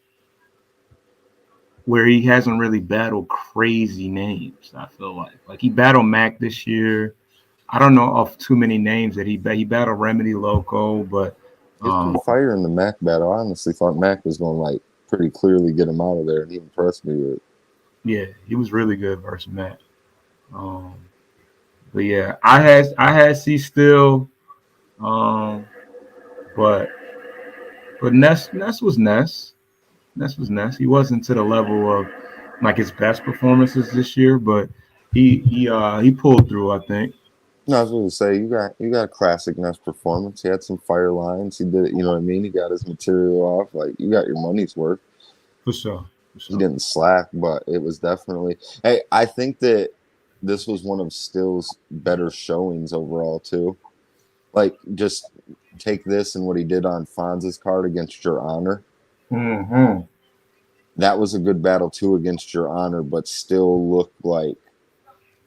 Speaker 2: where he hasn't really battled crazy names. I feel like he battled Mac this year. I don't know of too many names that he battled Remedy Loco, but
Speaker 1: he was pretty fire in the Mac battle. I honestly thought Mac was going to like pretty clearly get him out of there, and he impressed me with.
Speaker 2: yeah, he was really good versus Mac. Um, but yeah, I had C Still, um, but Ness was Ness. Ness was Ness. He wasn't to the level of like his best performances this year, but he pulled through. I think
Speaker 1: No, I was going to say you got a classic Ness performance. He had some fire lines. He did it. You know what I mean? He got his material off. Like you got your money's worth.
Speaker 2: for sure. For
Speaker 1: He
Speaker 2: sure.
Speaker 1: didn't slack, but it was definitely. Hey, I think that this was one of Still's better showings overall too. Like just take this and what he did on Fonz's card against Your Honor.
Speaker 2: Mm-hmm.
Speaker 1: That was a good battle too against Your Honor, but still looked like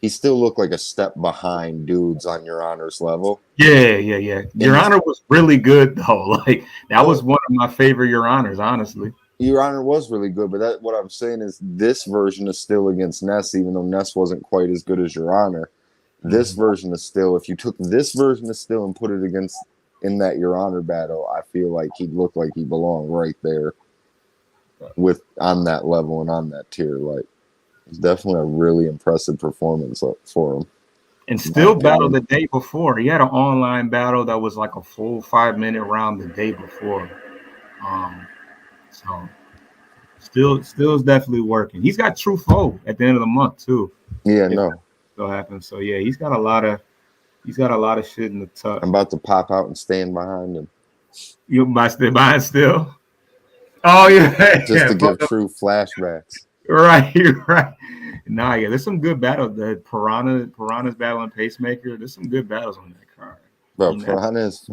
Speaker 1: he still looked like a step behind dudes on Your Honor's level.
Speaker 2: Yeah. Your
Speaker 1: And
Speaker 2: Honor was really good though. Like that was
Speaker 1: well,
Speaker 2: one of my favorite Your Honors, honestly.
Speaker 1: Your Honor was really good, but that what I'm saying is this version is still against Ness, even though Ness wasn't quite as good as Your Honor. This
Speaker 2: Mhm.
Speaker 1: version is still, if you took this version of still and put it against in that Your Honor battle, I feel like he'd look like he belonged right there with on that level and on that tier. Like it's definitely a really impressive performance for him,
Speaker 2: And
Speaker 1: in my
Speaker 2: still battled
Speaker 1: opinion.
Speaker 2: the day before. He had an online battle that was like a full 5 minute round the day before. Um, so still is definitely working. He's got True Foe at the end of the month too.
Speaker 1: Yeah,
Speaker 2: If that
Speaker 1: no.
Speaker 2: still happens. So yeah, he's got a lot of shit in the tuck.
Speaker 1: I'm about to pop out and stand behind him
Speaker 2: You buying still? Oh yeah,
Speaker 1: just to
Speaker 2: yeah.
Speaker 1: give true flashbacks.
Speaker 2: Right, right. Nah, yeah, there's some good battles. The Piranha's battling Pacemaker. There's some good battles on that card. I
Speaker 1: Bro,
Speaker 2: mean, that,
Speaker 1: Piranha is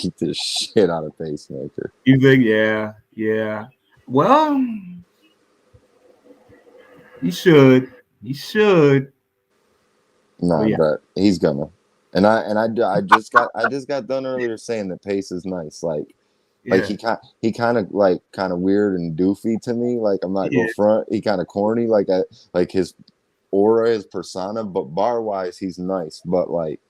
Speaker 1: beat the shit out of Pacemaker.
Speaker 2: you think? Yeah, yeah. Well, he should. He should. But
Speaker 1: Nah,
Speaker 2: yeah,
Speaker 1: but he's gonna. I just got done earlier saying that Pace is nice. Like
Speaker 2: yeah,
Speaker 1: he kind of like kind of weird and doofy to me. Like I'm not
Speaker 2: yeah.
Speaker 1: go front. He kind of corny. Like his aura, his persona, but bar wise, he's nice. But like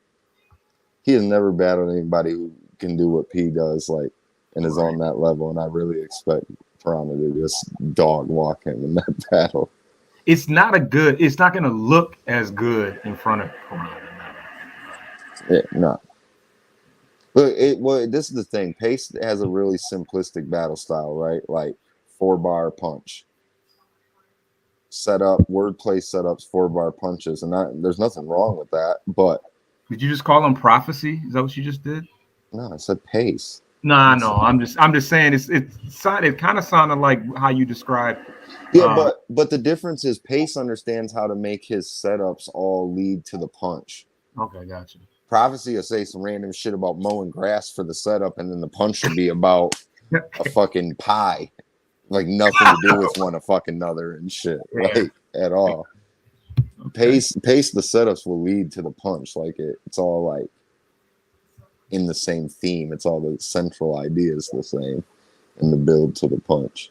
Speaker 1: he has never battled anybody who can do what P does. Like and is
Speaker 2: Right.
Speaker 1: on that level. And I really expect Piranha to just dog walk him in that battle.
Speaker 2: It's not a good. It's not going to look as good in front of Piranha.
Speaker 1: Yeah, no. Well, this is the thing. Pace has a really simplistic battle style, right? Like 4 bar punch, setup, wordplay setups, 4 bar punches, and there's nothing wrong with that. But
Speaker 2: Did you just call him prophecy? Is that what you just did?
Speaker 1: no, I said pace.
Speaker 2: Nah,
Speaker 1: It's,
Speaker 2: no. I'm just saying it kind of sounded like how you described.
Speaker 1: yeah,
Speaker 2: Uh,
Speaker 1: but the difference is Pace understands how to make his setups all lead to the punch.
Speaker 2: okay, gotcha.
Speaker 1: Prophecy will say some random shit about mowing grass for the setup, and then the punch will be about a fucking pie, like nothing to do with one a fucking another and shit,
Speaker 2: Yeah.
Speaker 1: like at all.
Speaker 2: Okay.
Speaker 1: Pace the setups will lead to the punch. Like it's all like in the same theme. It's all the central ideas the same in the build to the punch.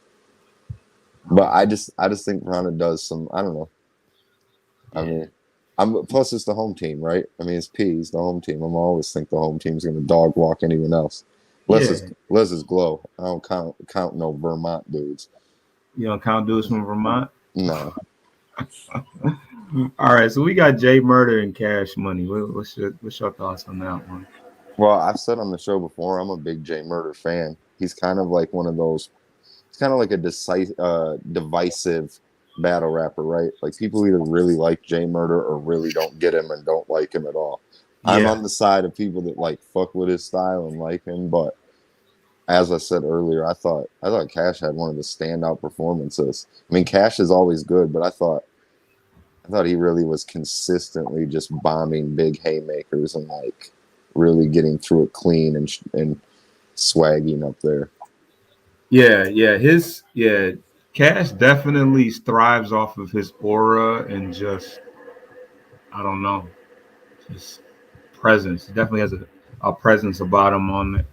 Speaker 1: But I just think Piranha does some I don't know. I
Speaker 2: Yeah.
Speaker 1: mean I'm plus it's the home team, right? I mean it's P's the home team. I'm always think the home team's gonna dog walk anyone else.
Speaker 2: Yeah.
Speaker 1: Les is glow. I don't count no Vermont dudes.
Speaker 2: You don't count dudes from Vermont.
Speaker 1: No.
Speaker 2: All right. So we got Jay Murder and Cash Money. What's your thoughts on that one?
Speaker 1: Well, I've said on the show before, I'm a big Jay Murder fan. He's kind of like one of those. It's kind of like a divisive battle rapper, right? Like people either really like Jay Murder or really don't get him and don't like him at all. I'm
Speaker 2: Yeah.
Speaker 1: on the side of people that like fuck with his style and like him, but as I said earlier, I thought Cash had one of the standout performances. I mean, Cash is always good, but I thought he really was consistently just bombing big haymakers and like really getting through it clean and swagging up there.
Speaker 2: Yeah. Yeah. Cash definitely thrives off of his aura and just I don't know, just presence. He definitely has a presence about him on the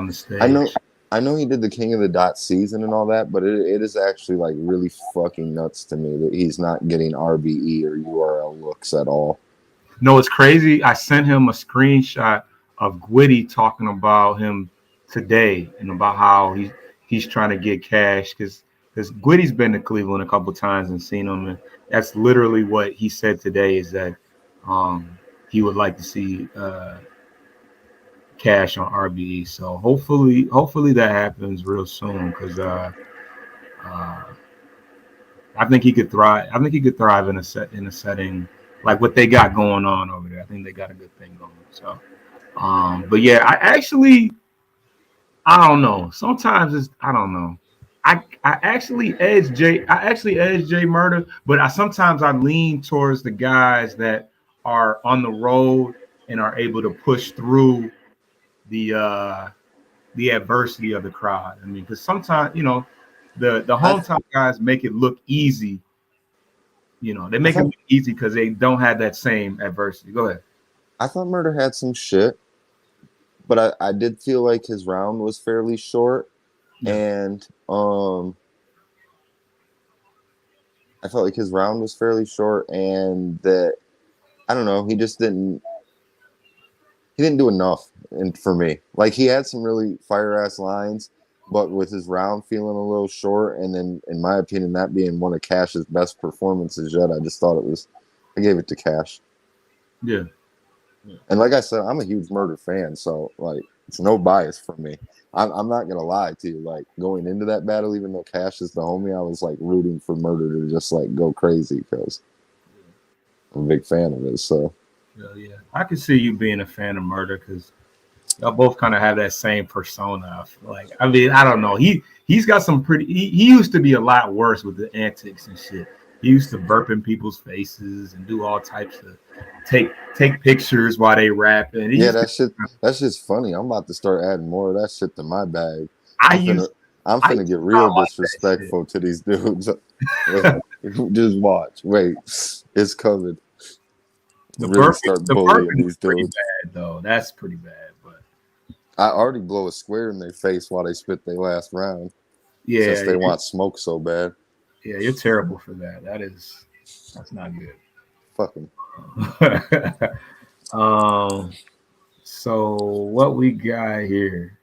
Speaker 1: I
Speaker 2: stage.
Speaker 1: know I know he did the King of the Dot season and all that, but it is actually like really fucking nuts to me that he's not getting RBE or URL looks at all.
Speaker 2: No, it's crazy. I sent him a screenshot of Gwitty talking about him today and about how he's trying to get Cash because Gwitty's been to Cleveland a couple times and seen him, and that's literally what he said today is that he would like to see Cash on RBE. So hopefully that happens real soon because uh, I think he could thrive. I think he could thrive in a setting like what they got going on over there. I think they got a good thing going. So, but yeah, I don't know. Sometimes I don't know. I actually edge Jay. I actually edge Jay Murder, but sometimes I lean towards the guys that are on the road and are able to push through the uh the adversity of the crowd. I mean, because sometimes the
Speaker 1: I th-
Speaker 2: hometown guys make it look easy they
Speaker 1: I
Speaker 2: make it
Speaker 1: thought
Speaker 2: easy because they don't have that same adversity. Go ahead.
Speaker 1: I thought Murder had some shit, but I did feel like his round was fairly short,
Speaker 2: Yeah.
Speaker 1: and I felt like his round was fairly short, and that I don't know, he didn't do enough, and for me, like he had some really fire ass lines, but with his round feeling a little short, and then in my opinion, that being one of Cash's best performances yet, I just thought I gave it to Cash.
Speaker 2: Yeah.
Speaker 1: And like I said, I'm a huge Murder fan, so like it's no bias from me. I'm not gonna lie to you. Like going into that battle, even though Cash is the homie, I was like rooting for Murder to just like go crazy because I'm a big fan of it. So
Speaker 2: Yeah, yeah. I can see you being a fan of Murder because y'all both kind of have that same persona. I feel like. I mean, I don't know. He's got some pretty. He used to be a lot worse with the antics and shit. He used to burp in people's faces and do all types of take pictures while they rap. And he
Speaker 1: yeah,
Speaker 2: used to.
Speaker 1: that's just funny. I'm about to start adding more of that shit to my bag.
Speaker 2: I
Speaker 1: I'm finna
Speaker 2: used.
Speaker 1: I'm
Speaker 2: I
Speaker 1: finna
Speaker 2: used
Speaker 1: get
Speaker 2: to not
Speaker 1: real
Speaker 2: like that shit.
Speaker 1: disrespectful to these dudes. Just watch. Wait, it's coming. Really start
Speaker 2: The
Speaker 1: bullying
Speaker 2: burping was
Speaker 1: these
Speaker 2: pretty
Speaker 1: dudes.
Speaker 2: bad though. That's pretty bad. But
Speaker 1: I already blow a square in their face while they spit their last round since
Speaker 2: yeah,
Speaker 1: they want smoke so bad.
Speaker 2: yeah, you're terrible for that. That's not
Speaker 1: Fuck them.
Speaker 2: good. So what we got here?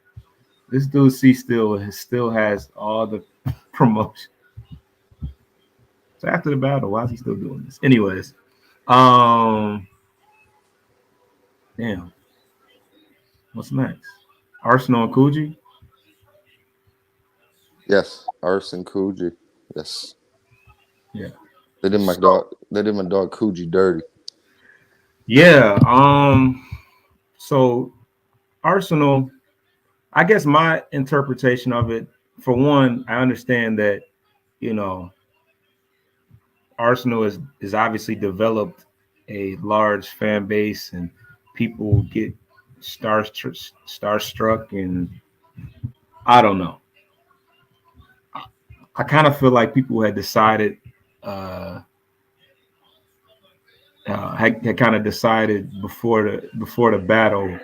Speaker 2: This dude C still has all the promotion. So after the battle, why is he still doing this? Anyways, um, damn, what's next? Arsenal and Coogee.
Speaker 1: Yes, Arson Coogee. Yes,
Speaker 2: Yeah. So
Speaker 1: They did my dog Coogee dirty.
Speaker 2: yeah, so Arsenal. I guess my interpretation of it, for one, I understand that you know Arsenal is obviously developed a large fan base and people get starstruck and I don't know. I kind of feel like people had decided uh, had kind of decided before the battle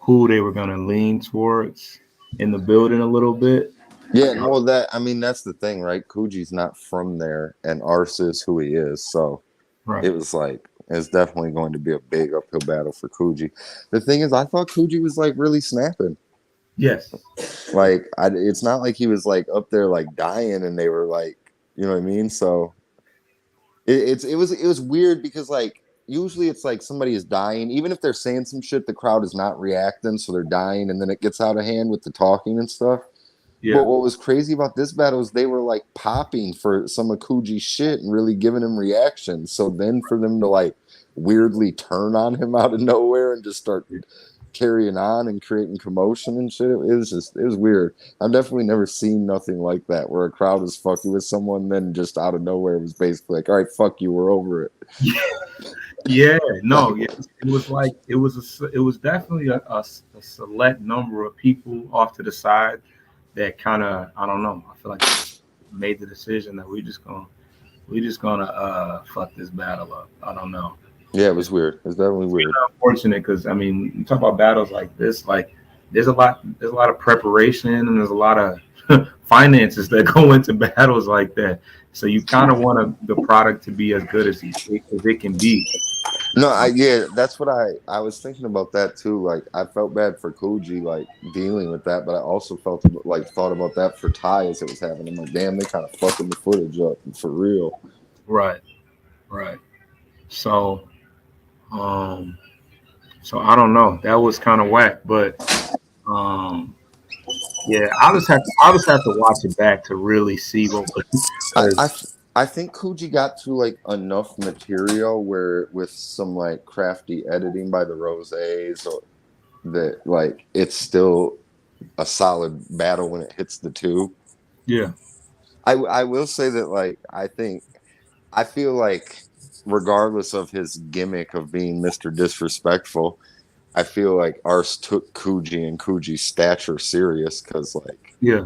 Speaker 2: who they were going to lean towards in the building a little bit.
Speaker 1: Yeah, well, that I mean that's the thing, right? Coogiee's not from there, and Ars is who he is, so
Speaker 2: Right.
Speaker 1: it was like it's definitely going to be a big uphill battle for Coogee. The thing is, I thought Coogee was like really snapping.
Speaker 2: Yes.
Speaker 1: Like, it's not like he was like up there like dying, and they were like, you know what I mean? So it was weird because like usually it's like somebody is dying, even if they're saying some shit, the crowd is not reacting, so they're dying, and then it gets out of hand with the talking and stuff. But
Speaker 2: Yeah.
Speaker 1: what was crazy about this battle is they were like popping for some of Coogiee's shit and really giving him reactions. So then for them to like weirdly turn on him out of nowhere and just start carrying on and creating commotion and shit, it was weird. I've definitely never seen nothing like that where a crowd was fucking with someone, then just out of nowhere was basically like, all right, fuck you, we're over it.
Speaker 2: Yeah,
Speaker 1: Like,
Speaker 2: no, yes. It was like it was definitely a select number of people off to the side that kind of I don't know. I feel like they just made the decision that we just gonna fuck this battle up. I don't know.
Speaker 1: yeah, it
Speaker 2: It's
Speaker 1: was weird. It's definitely weird.
Speaker 2: unfortunate because I mean, you talk about battles like this, like there's a lot of preparation and there's a lot of finances that go into battles like that. So you kind of want the product to be as good as it can be.
Speaker 1: No, yeah, that's what I was thinking about that too. Like I felt bad for Koji like dealing with that, but I also like thought about that for Ty as it was happening. I'm like, damn, they kind of fucking the footage up for real.
Speaker 2: Right, right. So, um, so I don't know. That was kind of whack, but um, yeah, I'll just have to watch it back to really see what was
Speaker 1: I
Speaker 2: because
Speaker 1: I, I think Koji got to like enough material where with some like crafty editing by the Roses or that like it's still a solid battle when it hits the two.
Speaker 2: yeah,
Speaker 1: I will say that like I feel like regardless of his gimmick of being Mr. Disrespectful, I feel like Ars took Coogee and Coogiee's stature serious because like
Speaker 2: yeah.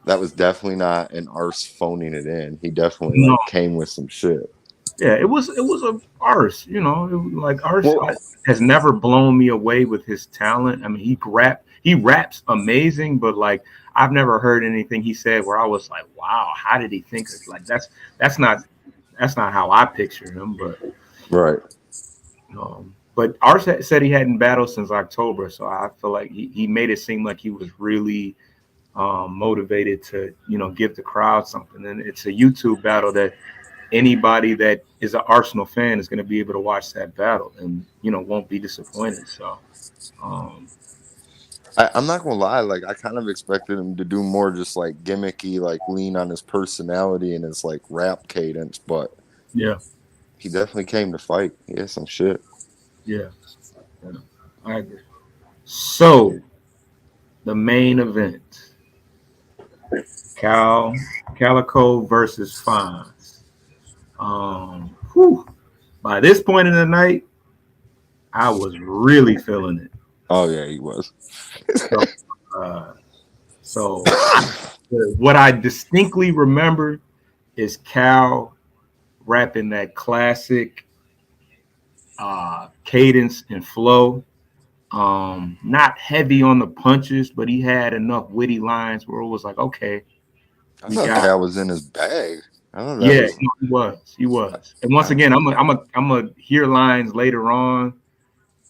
Speaker 1: that was definitely not an Ars phoning it in. He definitely
Speaker 2: No,
Speaker 1: like came with some shit.
Speaker 2: Yeah, it was a arse, you know. It was like arse
Speaker 1: Well,
Speaker 2: has never blown me away with his talent. I mean, he raps amazing, but like I've never heard anything he said where I was like, wow, how did he think of like that's not that's not how I picture him.
Speaker 1: right.
Speaker 2: But Arse said he hadn't battled since October, so I feel like he made it seem like he was really motivated to give the crowd something. And it's a YouTube battle that anybody that is an Arsenal fan is going to be able to watch that battle and won't be disappointed. So um,
Speaker 1: I'm not gonna lie, like I kind of expected him to do more just like gimmicky, like lean on his personality and his like rap cadence, but
Speaker 2: yeah,
Speaker 1: he definitely came to fight. He had some shit.
Speaker 2: yeah, yeah, I agree. So the main event: Calico versus Fonz. Whew. By this point in the night, I was really feeling it.
Speaker 1: Oh yeah, he was.
Speaker 2: So, uh, so what I distinctly remember is Cal rapping that classic cadence and flow. Not heavy on the punches, but he had enough witty lines where it was like, okay,
Speaker 1: I
Speaker 2: we
Speaker 1: thought
Speaker 2: got.
Speaker 1: Cal was in his bag. I thought that
Speaker 2: Yeah,
Speaker 1: was.
Speaker 2: no, he was, he
Speaker 1: I,
Speaker 2: was. And once
Speaker 1: I,
Speaker 2: again, I'm a hear lines later on,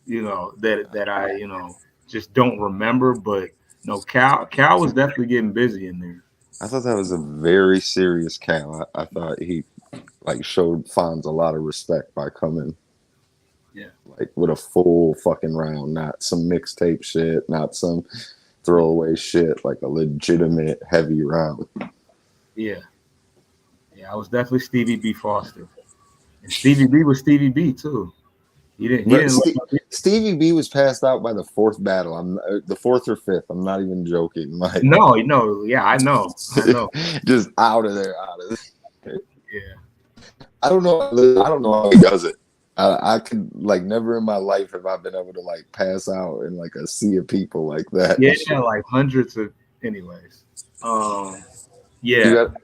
Speaker 2: that I just don't remember, but no, Cal was definitely getting busy in there.
Speaker 1: I thought that was a very serious Cal. I thought he like showed Fonz a lot of respect by coming
Speaker 2: Yeah,
Speaker 1: like with a full fucking round, not some mixtape shit, not some
Speaker 2: yeah,
Speaker 1: throwaway shit, like a legitimate heavy round.
Speaker 2: yeah, yeah. I was definitely Stevie B. Foster, and Stevie B was Stevie B too. He
Speaker 1: But
Speaker 2: didn't let up.
Speaker 1: Stevie B was passed out by the fourth battle. I'm the fourth or fifth. I'm not even joking. Like
Speaker 2: No, no, yeah, I know.
Speaker 1: just out of there, out of there.
Speaker 2: Yeah,
Speaker 1: I don't know. I don't know how he does it. I could like never in my life have I been able to like pass out in like a sea of people like that
Speaker 2: yeah,
Speaker 1: and shit.
Speaker 2: like hundreds of. Anyways, um,
Speaker 1: You
Speaker 2: yeah,
Speaker 1: got.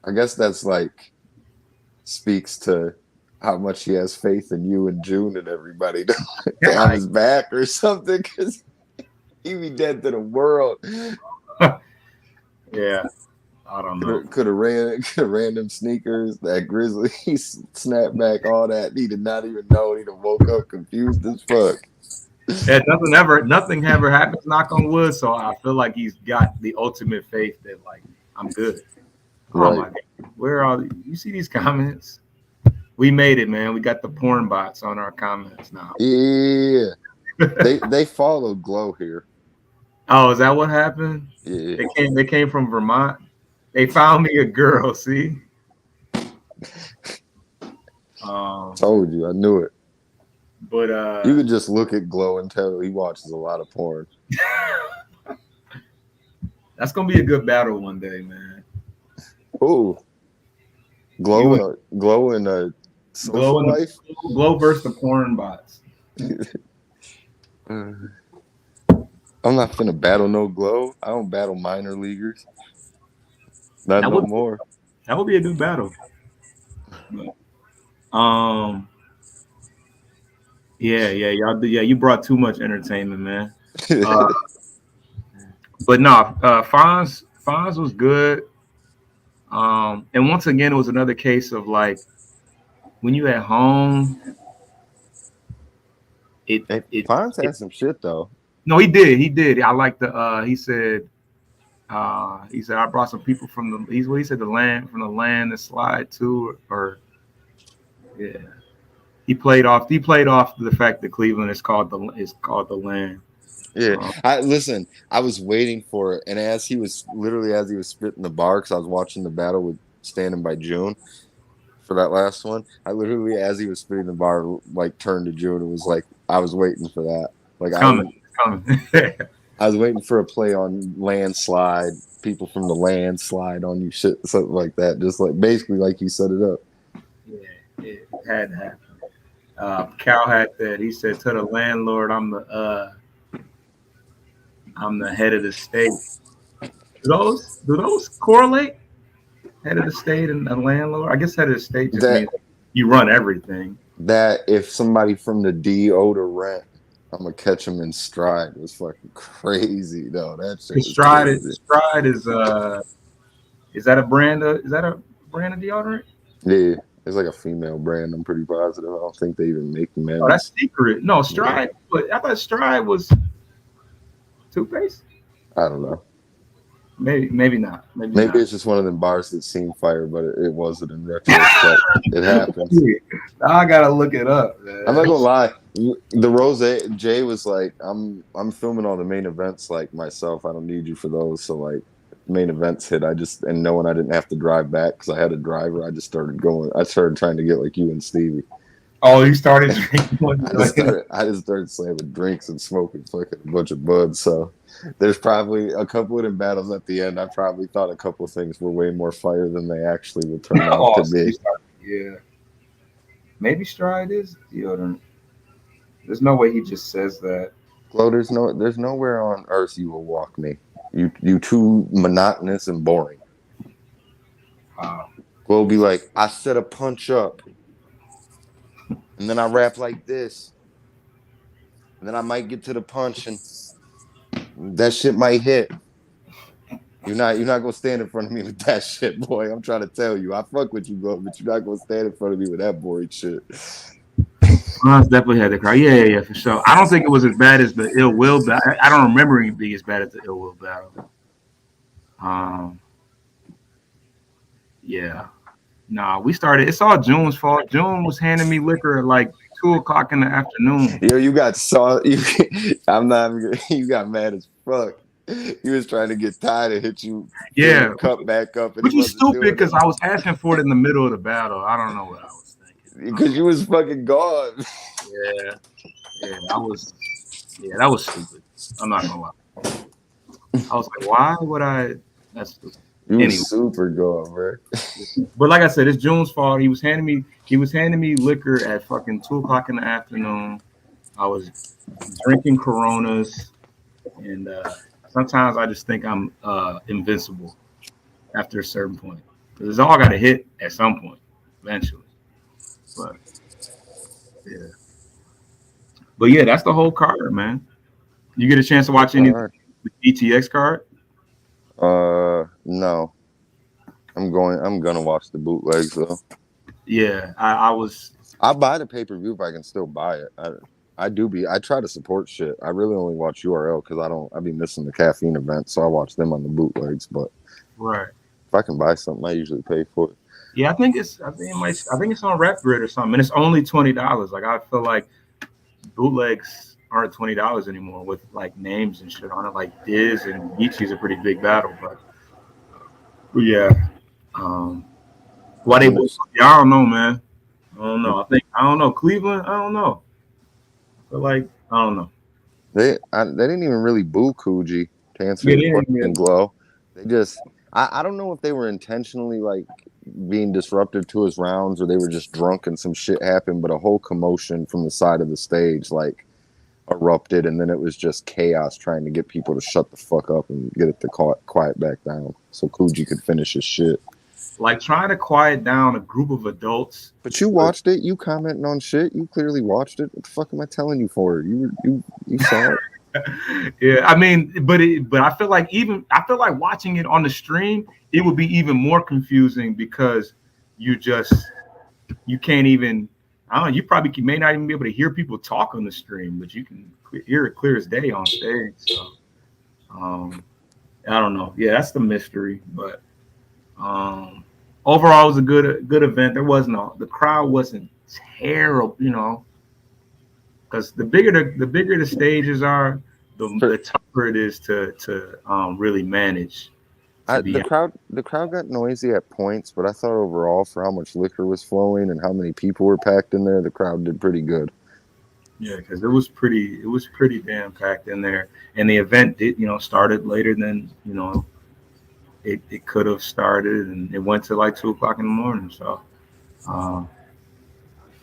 Speaker 1: I guess that's like speaks to how much he has faith in you and June and everybody to have
Speaker 2: like,
Speaker 1: his back or something because he be dead to the world.
Speaker 2: yeah, I don't know.
Speaker 1: Could have ran them sneakers, that grizzly snapback, all that. He did not even know. He'd have woke up confused as fuck.
Speaker 2: Yeah, nothing ever happens. Knock on wood. So I feel like he's got the ultimate faith that like I'm good. Oh
Speaker 1: Right.
Speaker 2: my god, where are you? See these comments? We made it, man. We got the porn bots on our comments now.
Speaker 1: Yeah. They followed Glow here.
Speaker 2: Oh, is that what happened?
Speaker 1: Yeah.
Speaker 2: They came from Vermont. They found me a girl. See. Um,
Speaker 1: Told you, I knew it.
Speaker 2: but
Speaker 1: You could just look at Glow and tell he watches a lot of porn.
Speaker 2: that's gonna be a good battle one day, man.
Speaker 1: Ooh.
Speaker 2: You and
Speaker 1: Glow in a
Speaker 2: Glow
Speaker 1: social
Speaker 2: and
Speaker 1: life.
Speaker 2: Glow versus the porn bots.
Speaker 1: I'm not finna battle no Glow. I don't battle minor leaguers. Not
Speaker 2: That
Speaker 1: no
Speaker 2: would
Speaker 1: more.
Speaker 2: that would be a good battle. Um, yeah, y'all. Yeah, you brought too much entertainment, man. Uh, but no, Fonz was good. And once again, it was another case of like when you at home, it
Speaker 1: Hey,
Speaker 2: it,
Speaker 1: Fonz
Speaker 2: it
Speaker 1: had some shit though.
Speaker 2: no, he did. I like the he said I brought some people from he said the land to slide to or yeah. He played off the fact that Cleveland is called the land.
Speaker 1: Yeah,
Speaker 2: Uh,
Speaker 1: I listen. I was waiting for it, and as he was spitting the bar, because I was watching the battle with Standing by June for that last one. I literally, as he was spitting the bar, like turned to June and was like, I was waiting for that. Like
Speaker 2: it's coming. It's coming.
Speaker 1: I was waiting for a play on landslide. People from the landslide on you, shit, something like that. Just like basically like you set it up.
Speaker 2: Yeah, it had to happen. Cal had that. He said to the landlord, I'm the head of the state." Do those correlate? Head of the state and a landlord? I guess head of the state just
Speaker 1: That
Speaker 2: means you run everything.
Speaker 1: That if somebody from the DO to rent, I'm gonna catch him in stride was fucking crazy. No, that shit
Speaker 2: Cause
Speaker 1: was crazy.
Speaker 2: Stride is that a brand of deodorant?
Speaker 1: Yeah, it's like a female brand. I'm pretty positive. I don't think they even make
Speaker 2: Oh, that's
Speaker 1: men's.
Speaker 2: secret. No,
Speaker 1: Yeah,
Speaker 2: Stride. But I thought Stride was toothpaste.
Speaker 1: I don't know.
Speaker 2: Maybe not. Maybe
Speaker 1: Maybe
Speaker 2: not.
Speaker 1: it's just one of them bars that seem fire, but it wasn't in retrospect. It happens.
Speaker 2: Now I gotta look it up,
Speaker 1: I'm not
Speaker 2: man.
Speaker 1: gonna lie. The Rose Jay was like, I'm filming all the main events like myself. I don't need you for those. So like main events hit. I just and knowing I didn't have to drive back because I had a driver. I just started going. I started trying to get like you and Stevie.
Speaker 2: Oh, you started drinking one joint.
Speaker 1: I just started slamming drinks and smoking fucking a bunch of buds. So there's probably a couple of them battles at the end. I probably thought a couple of things were way more fire than they actually will turn out
Speaker 2: Oh,
Speaker 1: to
Speaker 2: so you
Speaker 1: be.
Speaker 2: started. Yeah, maybe Stride is deodorant. There's no way he just says that.
Speaker 1: Flo, there's nowhere on earth you will walk me. You too monotonous and boring.
Speaker 2: Wow.
Speaker 1: Flo will be like, I set a punch up, and then I rap like this, and then I might get to the punch, and that shit might hit. You're not gonna stand in front of me with that shit, boy. I'm trying to tell you. I fuck with you, bro, but you're not gonna stand in front of me with that boring shit.
Speaker 2: Nas definitely had the crowd. Yeah, for sure. I don't think it was as bad as the Ill Will battle. I don't remember it being as bad as the Ill Will battle. Um, yeah. Nah, we started. It's all June's fault. June was handing me liquor at like 2 o'clock in the afternoon.
Speaker 1: Yo, you got saw. I'm not. You got mad as fuck. He was trying to get tired and hit you, fill
Speaker 2: Yeah,
Speaker 1: your cup back up, and he
Speaker 2: which was
Speaker 1: wasn't
Speaker 2: stupid
Speaker 1: doing it
Speaker 2: because I was asking for it in the middle of the battle. I don't know what I was thinking.
Speaker 1: because you was fucking gone.
Speaker 2: Yeah, yeah, I was. Yeah, that was stupid. I'm not gonna lie. I was like, why would I? That's stupid.
Speaker 1: You
Speaker 2: Anyway,
Speaker 1: was super gone, bro.
Speaker 2: but like I said, it's June's fault. He was handing me liquor at fucking 2 o'clock in the afternoon. I was drinking Coronas, and sometimes I just think I'm invincible after a certain point. Because it's all got to hit at some point, eventually. But yeah, but yeah, that's the whole card, man. You get a chance to watch any of
Speaker 1: All right.
Speaker 2: the GTX card?
Speaker 1: No. I'm gonna watch the bootlegs though.
Speaker 2: Yeah, I was.
Speaker 1: I'll buy the pay-per-view if I can still buy it. I try to support shit. I really only watch URL because I be missing the caffeine event, so I watch them on the bootlegs. But
Speaker 2: Right.
Speaker 1: if I can buy something, I usually pay for it.
Speaker 2: Yeah, I think it's on Rap Grid or something, and it's only $20. Like I feel like bootlegs aren't $20 anymore with like names and shit on it. Like Diz and Geechee's a pretty big battle, but yeah. Um, why they?
Speaker 1: And
Speaker 2: Yeah, I don't know, man. I don't know. I don't know. Cleveland. I don't know. But like I don't know.
Speaker 1: they didn't even really boo Coogee to answer
Speaker 2: Yeah,
Speaker 1: your
Speaker 2: yeah, yeah.
Speaker 1: question, Glow. They just I don't know if they were intentionally like being disruptive to his rounds or they were just drunk and some shit happened, but a whole commotion from the side of the stage like erupted and then it was just chaos trying to get people to shut the fuck up and get it to quiet back down so Coogee could finish his shit.
Speaker 2: Like trying to quiet down a group of adults.
Speaker 1: But you watched it, you commenting on shit, you clearly watched it. What the fuck am I telling you for? You saw it.
Speaker 2: Yeah, I mean, but I feel like watching it on the stream, it would be even more confusing because you just you can't even. I don't know. May not even be able to hear people talk on the stream, but you can hear it clear as day on stage. So, um, I don't know. Yeah, that's the mystery. But overall, it was a good event. The crowd wasn't terrible, because the bigger the stages are, the tougher it is to really manage. To be
Speaker 1: The crowd got noisy at points, but I thought overall for how much liquor was flowing and how many people were packed in there, the crowd did pretty good.
Speaker 2: Yeah, because it was pretty damn packed in there, and the event did started later than it could have started, and it went to like 2 o'clock in the morning. So uh,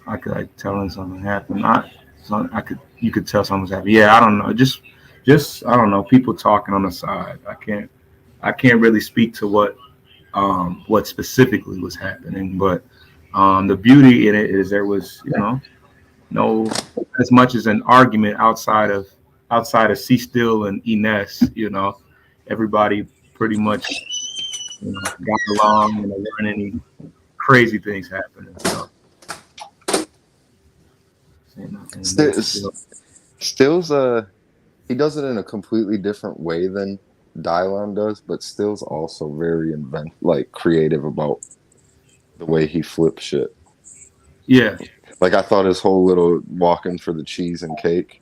Speaker 2: I could like telling something happened. Not so I could you could tell something was happening. Yeah, I don't know. Just I don't know. People talking on the side. I can't really speak to what specifically was happening, but The beauty in it is there was, no as much as an argument outside of C Still and Ines. Everybody pretty much got along and there weren't any crazy things happening. So and
Speaker 1: Still,
Speaker 2: that's still
Speaker 1: Stills he does it in a completely different way than Dylon does, but Still's also very creative about the way he flips shit.
Speaker 2: yeah.
Speaker 1: Like I thought his whole little walking for the cheese and cake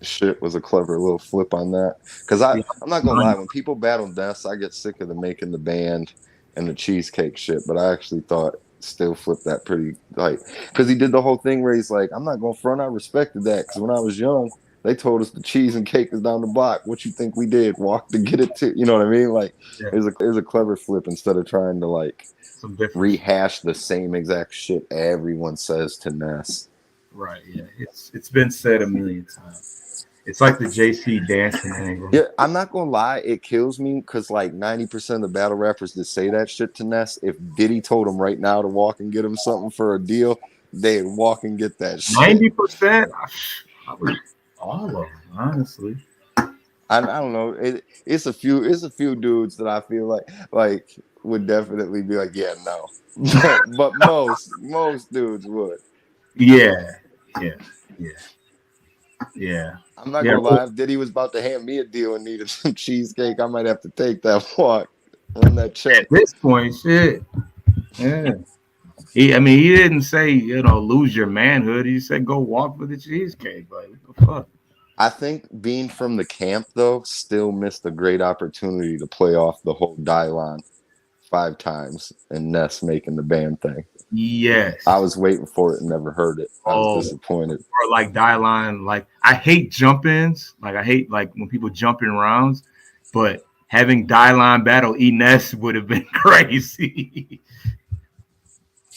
Speaker 1: shit was a clever little flip on that. Because
Speaker 2: Yeah.
Speaker 1: I'm not gonna lie, when people battle deaths, I get sick of the making the band and the cheesecake shit. But I actually thought Still flipped that pretty because he did the whole thing where he's like, I'm not gonna front. I respected that because when I was young, they told us the cheese and cake is down the block. What you think we did? Walk to get it to you know what I mean? Like
Speaker 2: Yeah.
Speaker 1: it was a clever flip instead of trying to
Speaker 2: Some difference.
Speaker 1: rehash the same exact shit everyone says to Ness.
Speaker 2: Right. Yeah. It's been said a million times. It's like the JC dancing angle.
Speaker 1: Yeah, I'm not gonna lie, it kills me because like 90% of the battle rappers that say that shit to Ness, if Diddy told him right now to walk and get him something for a deal, they'd walk and get that shit.
Speaker 2: 90%. Probably all of them, honestly.
Speaker 1: I don't know. It's a few dudes that I feel like would definitely be like, yeah, no. But most dudes would.
Speaker 2: Yeah. Yeah. Yeah. Yeah.
Speaker 1: I'm not
Speaker 2: Yeah.
Speaker 1: gonna lie, if Diddy was about to hand me a deal and needed some cheesecake, I might have to take that walk, run that check.
Speaker 2: At this point, shit. Yeah. He didn't say, lose your manhood. He said, go walk for the cheesecake. Like, what the fuck?
Speaker 1: I think being from the camp though still missed a great opportunity to play off the whole Dylon 5 times and Ness making the band thing.
Speaker 2: Yes.
Speaker 1: I was waiting for it and never heard it. I was
Speaker 2: Oh,
Speaker 1: disappointed.
Speaker 2: or like die line. Like, I hate jump ins. Like, I hate like when people jump in rounds, but having die line battle Ines would have been crazy.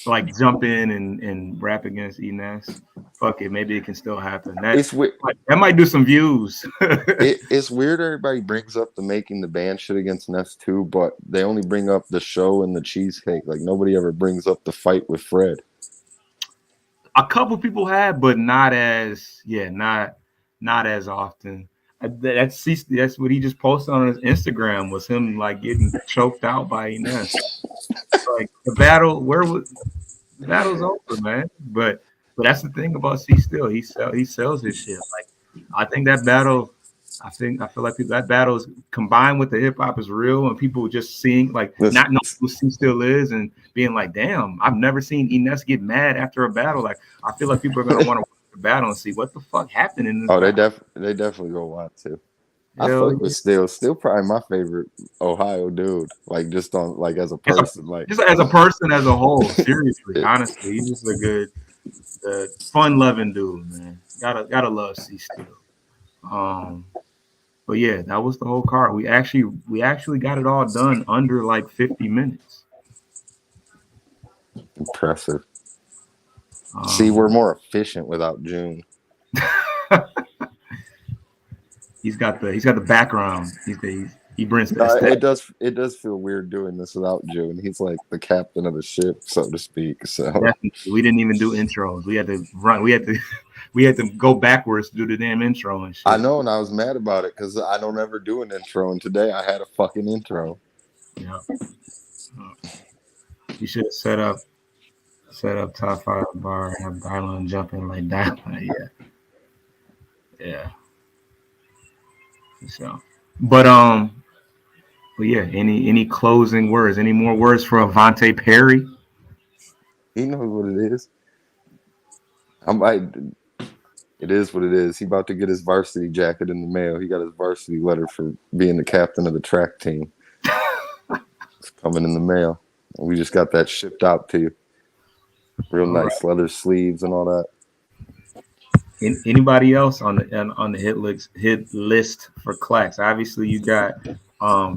Speaker 2: Like, jump in and rap against Ines. Fuck it. Maybe it can still happen.
Speaker 1: It's weird.
Speaker 2: That might do some views.
Speaker 1: It's weird everybody brings up the making the band shit against Ness too, but they only bring up the show and the cheesecake. Like nobody ever brings up the fight with Fred.
Speaker 2: A couple people have, but not as not as often. That's what he just posted on his Instagram was him like getting choked out by Ines. Like the battle's over, man. But that's the thing about C Still. He sells his shit. Like I think that battle. I feel like that battle is combined with the hip hop is real, and people just seeing like not knowing who C Still is and being like, "Damn, I've never seen Ines get mad after a battle." Like I feel like people are gonna want to watch the battle and see what the fuck happened in this.
Speaker 1: Oh,
Speaker 2: battle.
Speaker 1: they definitely go want to. I
Speaker 2: Hell
Speaker 1: fuck with Still probably my favorite Ohio dude. Like just on like as a
Speaker 2: yeah.
Speaker 1: person, like
Speaker 2: Just as a person as a whole. Seriously, honestly, he's just a good, fun loving dude, man. Gotta love C Still. But yeah, that was the whole card. We actually got it all done under like 50 minutes.
Speaker 1: impressive. See, we're more efficient without June.
Speaker 2: He's got the background. He brings the
Speaker 1: it does feel weird doing this without June. He's like the captain of the ship, so to speak. So
Speaker 2: definitely. We didn't even do intros. We had to run. We had to go backwards to do the damn intro and shit.
Speaker 1: I know, and I was mad about it because I don't ever do an intro, and today I had a fucking intro.
Speaker 2: Yeah. You should have set up top 5 bar, have Dylon jumping like that. Yeah. So, but yeah. Any closing words? Any more words for Avante Perry?
Speaker 1: He knows what it is. It is what it is. He about to get his varsity jacket in the mail. He got his varsity letter for being the captain of the track team. It's coming in the mail. We just got that shipped out to you. Real all nice right. Leather sleeves and all that.
Speaker 2: Anybody else on the hit list for Clax? Obviously, you got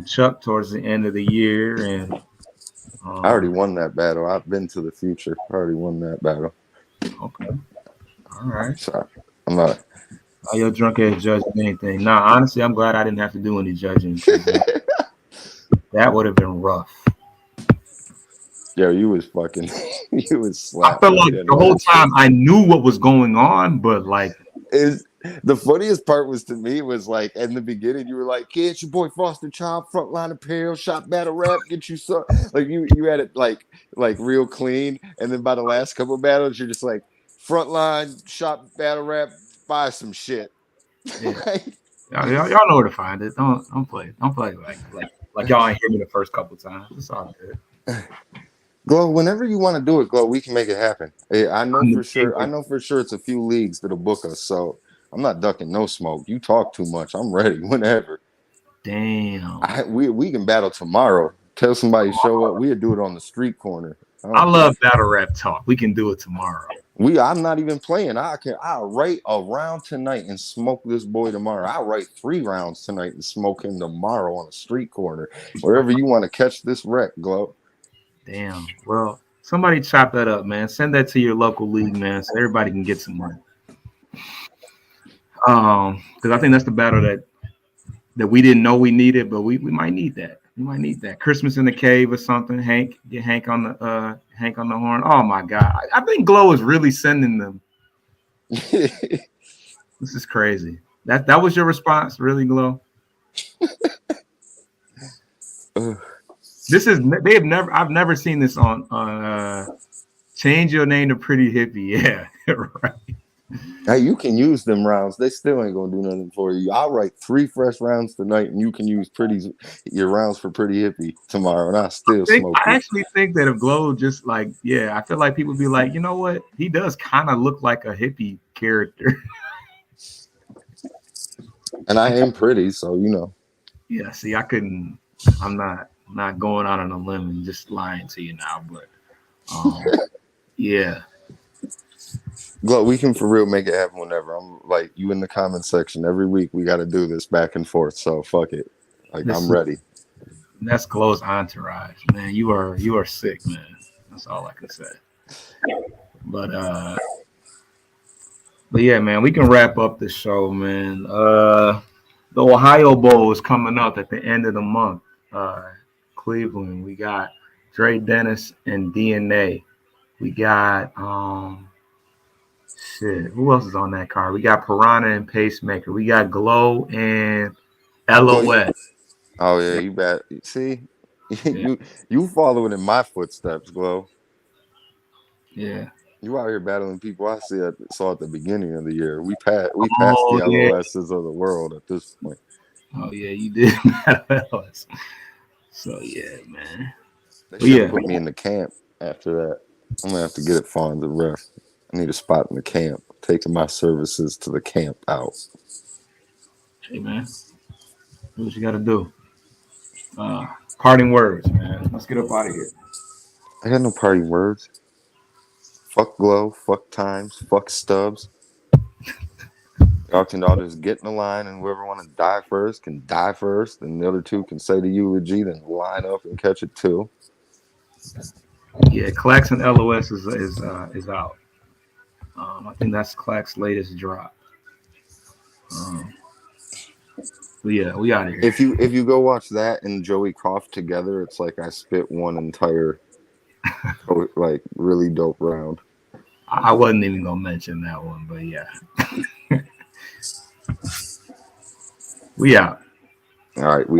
Speaker 2: Chuck towards the end of the year, and
Speaker 1: I already won that battle. I've been to the future. I already won that battle.
Speaker 2: Okay, all right.
Speaker 1: So I'm not.
Speaker 2: Oh, your drunk ass judging anything? Nah, honestly, I'm glad I didn't have to do any judging. That would have been rough.
Speaker 1: Yo, you was fucking. You would
Speaker 2: I
Speaker 1: slap
Speaker 2: felt
Speaker 1: me at
Speaker 2: like
Speaker 1: the end
Speaker 2: the
Speaker 1: of
Speaker 2: whole
Speaker 1: that shit.
Speaker 2: time I knew what was going on, but like,
Speaker 1: Is the funniest part was to me was like in the beginning you were like, "Yeah, it's your boy Foster Child, frontline apparel, shop battle rap, get you some." Like you had it like real clean, and then by the last couple of battles, you're just like, "Frontline shop battle rap, buy some shit."
Speaker 2: yeah,
Speaker 1: Like,
Speaker 2: y'all know where to find it. Don't play like y'all ain't hear me the first couple times. It's all good.
Speaker 1: Glow, whenever you want to do it, Glow, we can make it happen. I know
Speaker 2: I'm the
Speaker 1: for sure. I
Speaker 2: bigger.
Speaker 1: know for sure it's a few leagues that'll book us. So I'm not ducking no smoke. You talk too much. I'm ready whenever.
Speaker 2: Damn.
Speaker 1: We can battle tomorrow. Tell somebody to show up. We'll do it on the street corner. I
Speaker 2: I
Speaker 1: don't care.
Speaker 2: love battle rap talk. We can do it tomorrow.
Speaker 1: I'm not even playing. I'll write a round tonight and smoke this boy tomorrow. I'll write 3 rounds tonight and smoke him tomorrow on a street corner. Wherever you want to catch this wreck, Glow.
Speaker 2: Damn. Well, somebody chop that up, man. Send that to your local league, man, so everybody can get some money. Because I think that's the battle that we didn't know we needed, but we might need that. We might need that. Christmas in the cave or something. Hank, get Hank on the horn. Oh my god. I think Glow is really sending them. This is crazy. That was your response, really, Glow? This is they have never I've never seen this on change your name to Pretty Hippie. Yeah, right.
Speaker 1: Hey, you can use them rounds. They still ain't gonna do nothing for you. I'll write 3 fresh rounds tonight, and you can use your rounds for Pretty Hippie tomorrow, and I still smoke
Speaker 2: I
Speaker 1: you.
Speaker 2: actually think that if Glow just like, yeah, I feel like people be like, you know what? He does kind of look like a hippie character.
Speaker 1: And I am pretty, so you know.
Speaker 2: Yeah, see, I'm not going out on a limb and just lying to you now, but yeah.
Speaker 1: Glow, we can for real make it happen whenever. I'm like you in the comment section every week. We got to do this back and forth. So fuck it. Like
Speaker 2: This
Speaker 1: I'm
Speaker 2: is
Speaker 1: ready.
Speaker 2: that's Glow's entourage, man. You are sick, man. That's all I can say. But yeah, man, we can wrap up the show, man. The Ohio Bowl is coming up at the end of the month. Cleveland. We got Dre Dennis and DNA. We got shit. Who else is on that card? We got Piranha and Pacemaker. We got Glow and
Speaker 1: Glow, you,
Speaker 2: LOS.
Speaker 1: oh yeah, you bet. See,
Speaker 2: Yeah,
Speaker 1: you following in my footsteps, Glow.
Speaker 2: yeah.
Speaker 1: You out here battling people saw at the beginning of the year. We passed
Speaker 2: Oh
Speaker 1: the
Speaker 2: yeah.
Speaker 1: LOSs of the world at this point.
Speaker 2: Oh yeah, you did. LOS. So yeah, man.
Speaker 1: They
Speaker 2: But
Speaker 1: should have
Speaker 2: yeah,
Speaker 1: put me in the camp after that. I'm gonna have to get it Fonz and ref. I need a spot in the camp. Taking my services to the camp out.
Speaker 2: hey man, do what you got to do. Uh, Parting words, man. Let's get up out of here.
Speaker 1: I got no party words. Fuck Glow, fuck Times, fuck Stubbs. Y'all can all just get in the line, and whoever want to die first can die first, and the other two can say the eulogy, then line up and catch it too.
Speaker 2: Yeah, Clax and LOS is out. I think that's Clax's latest drop. Um, but yeah, we out of here.
Speaker 1: If you go watch that and Joey Croft together, it's like I spit one entire like really dope round.
Speaker 2: I wasn't even gonna mention that one, but yeah, we out.
Speaker 1: All right, we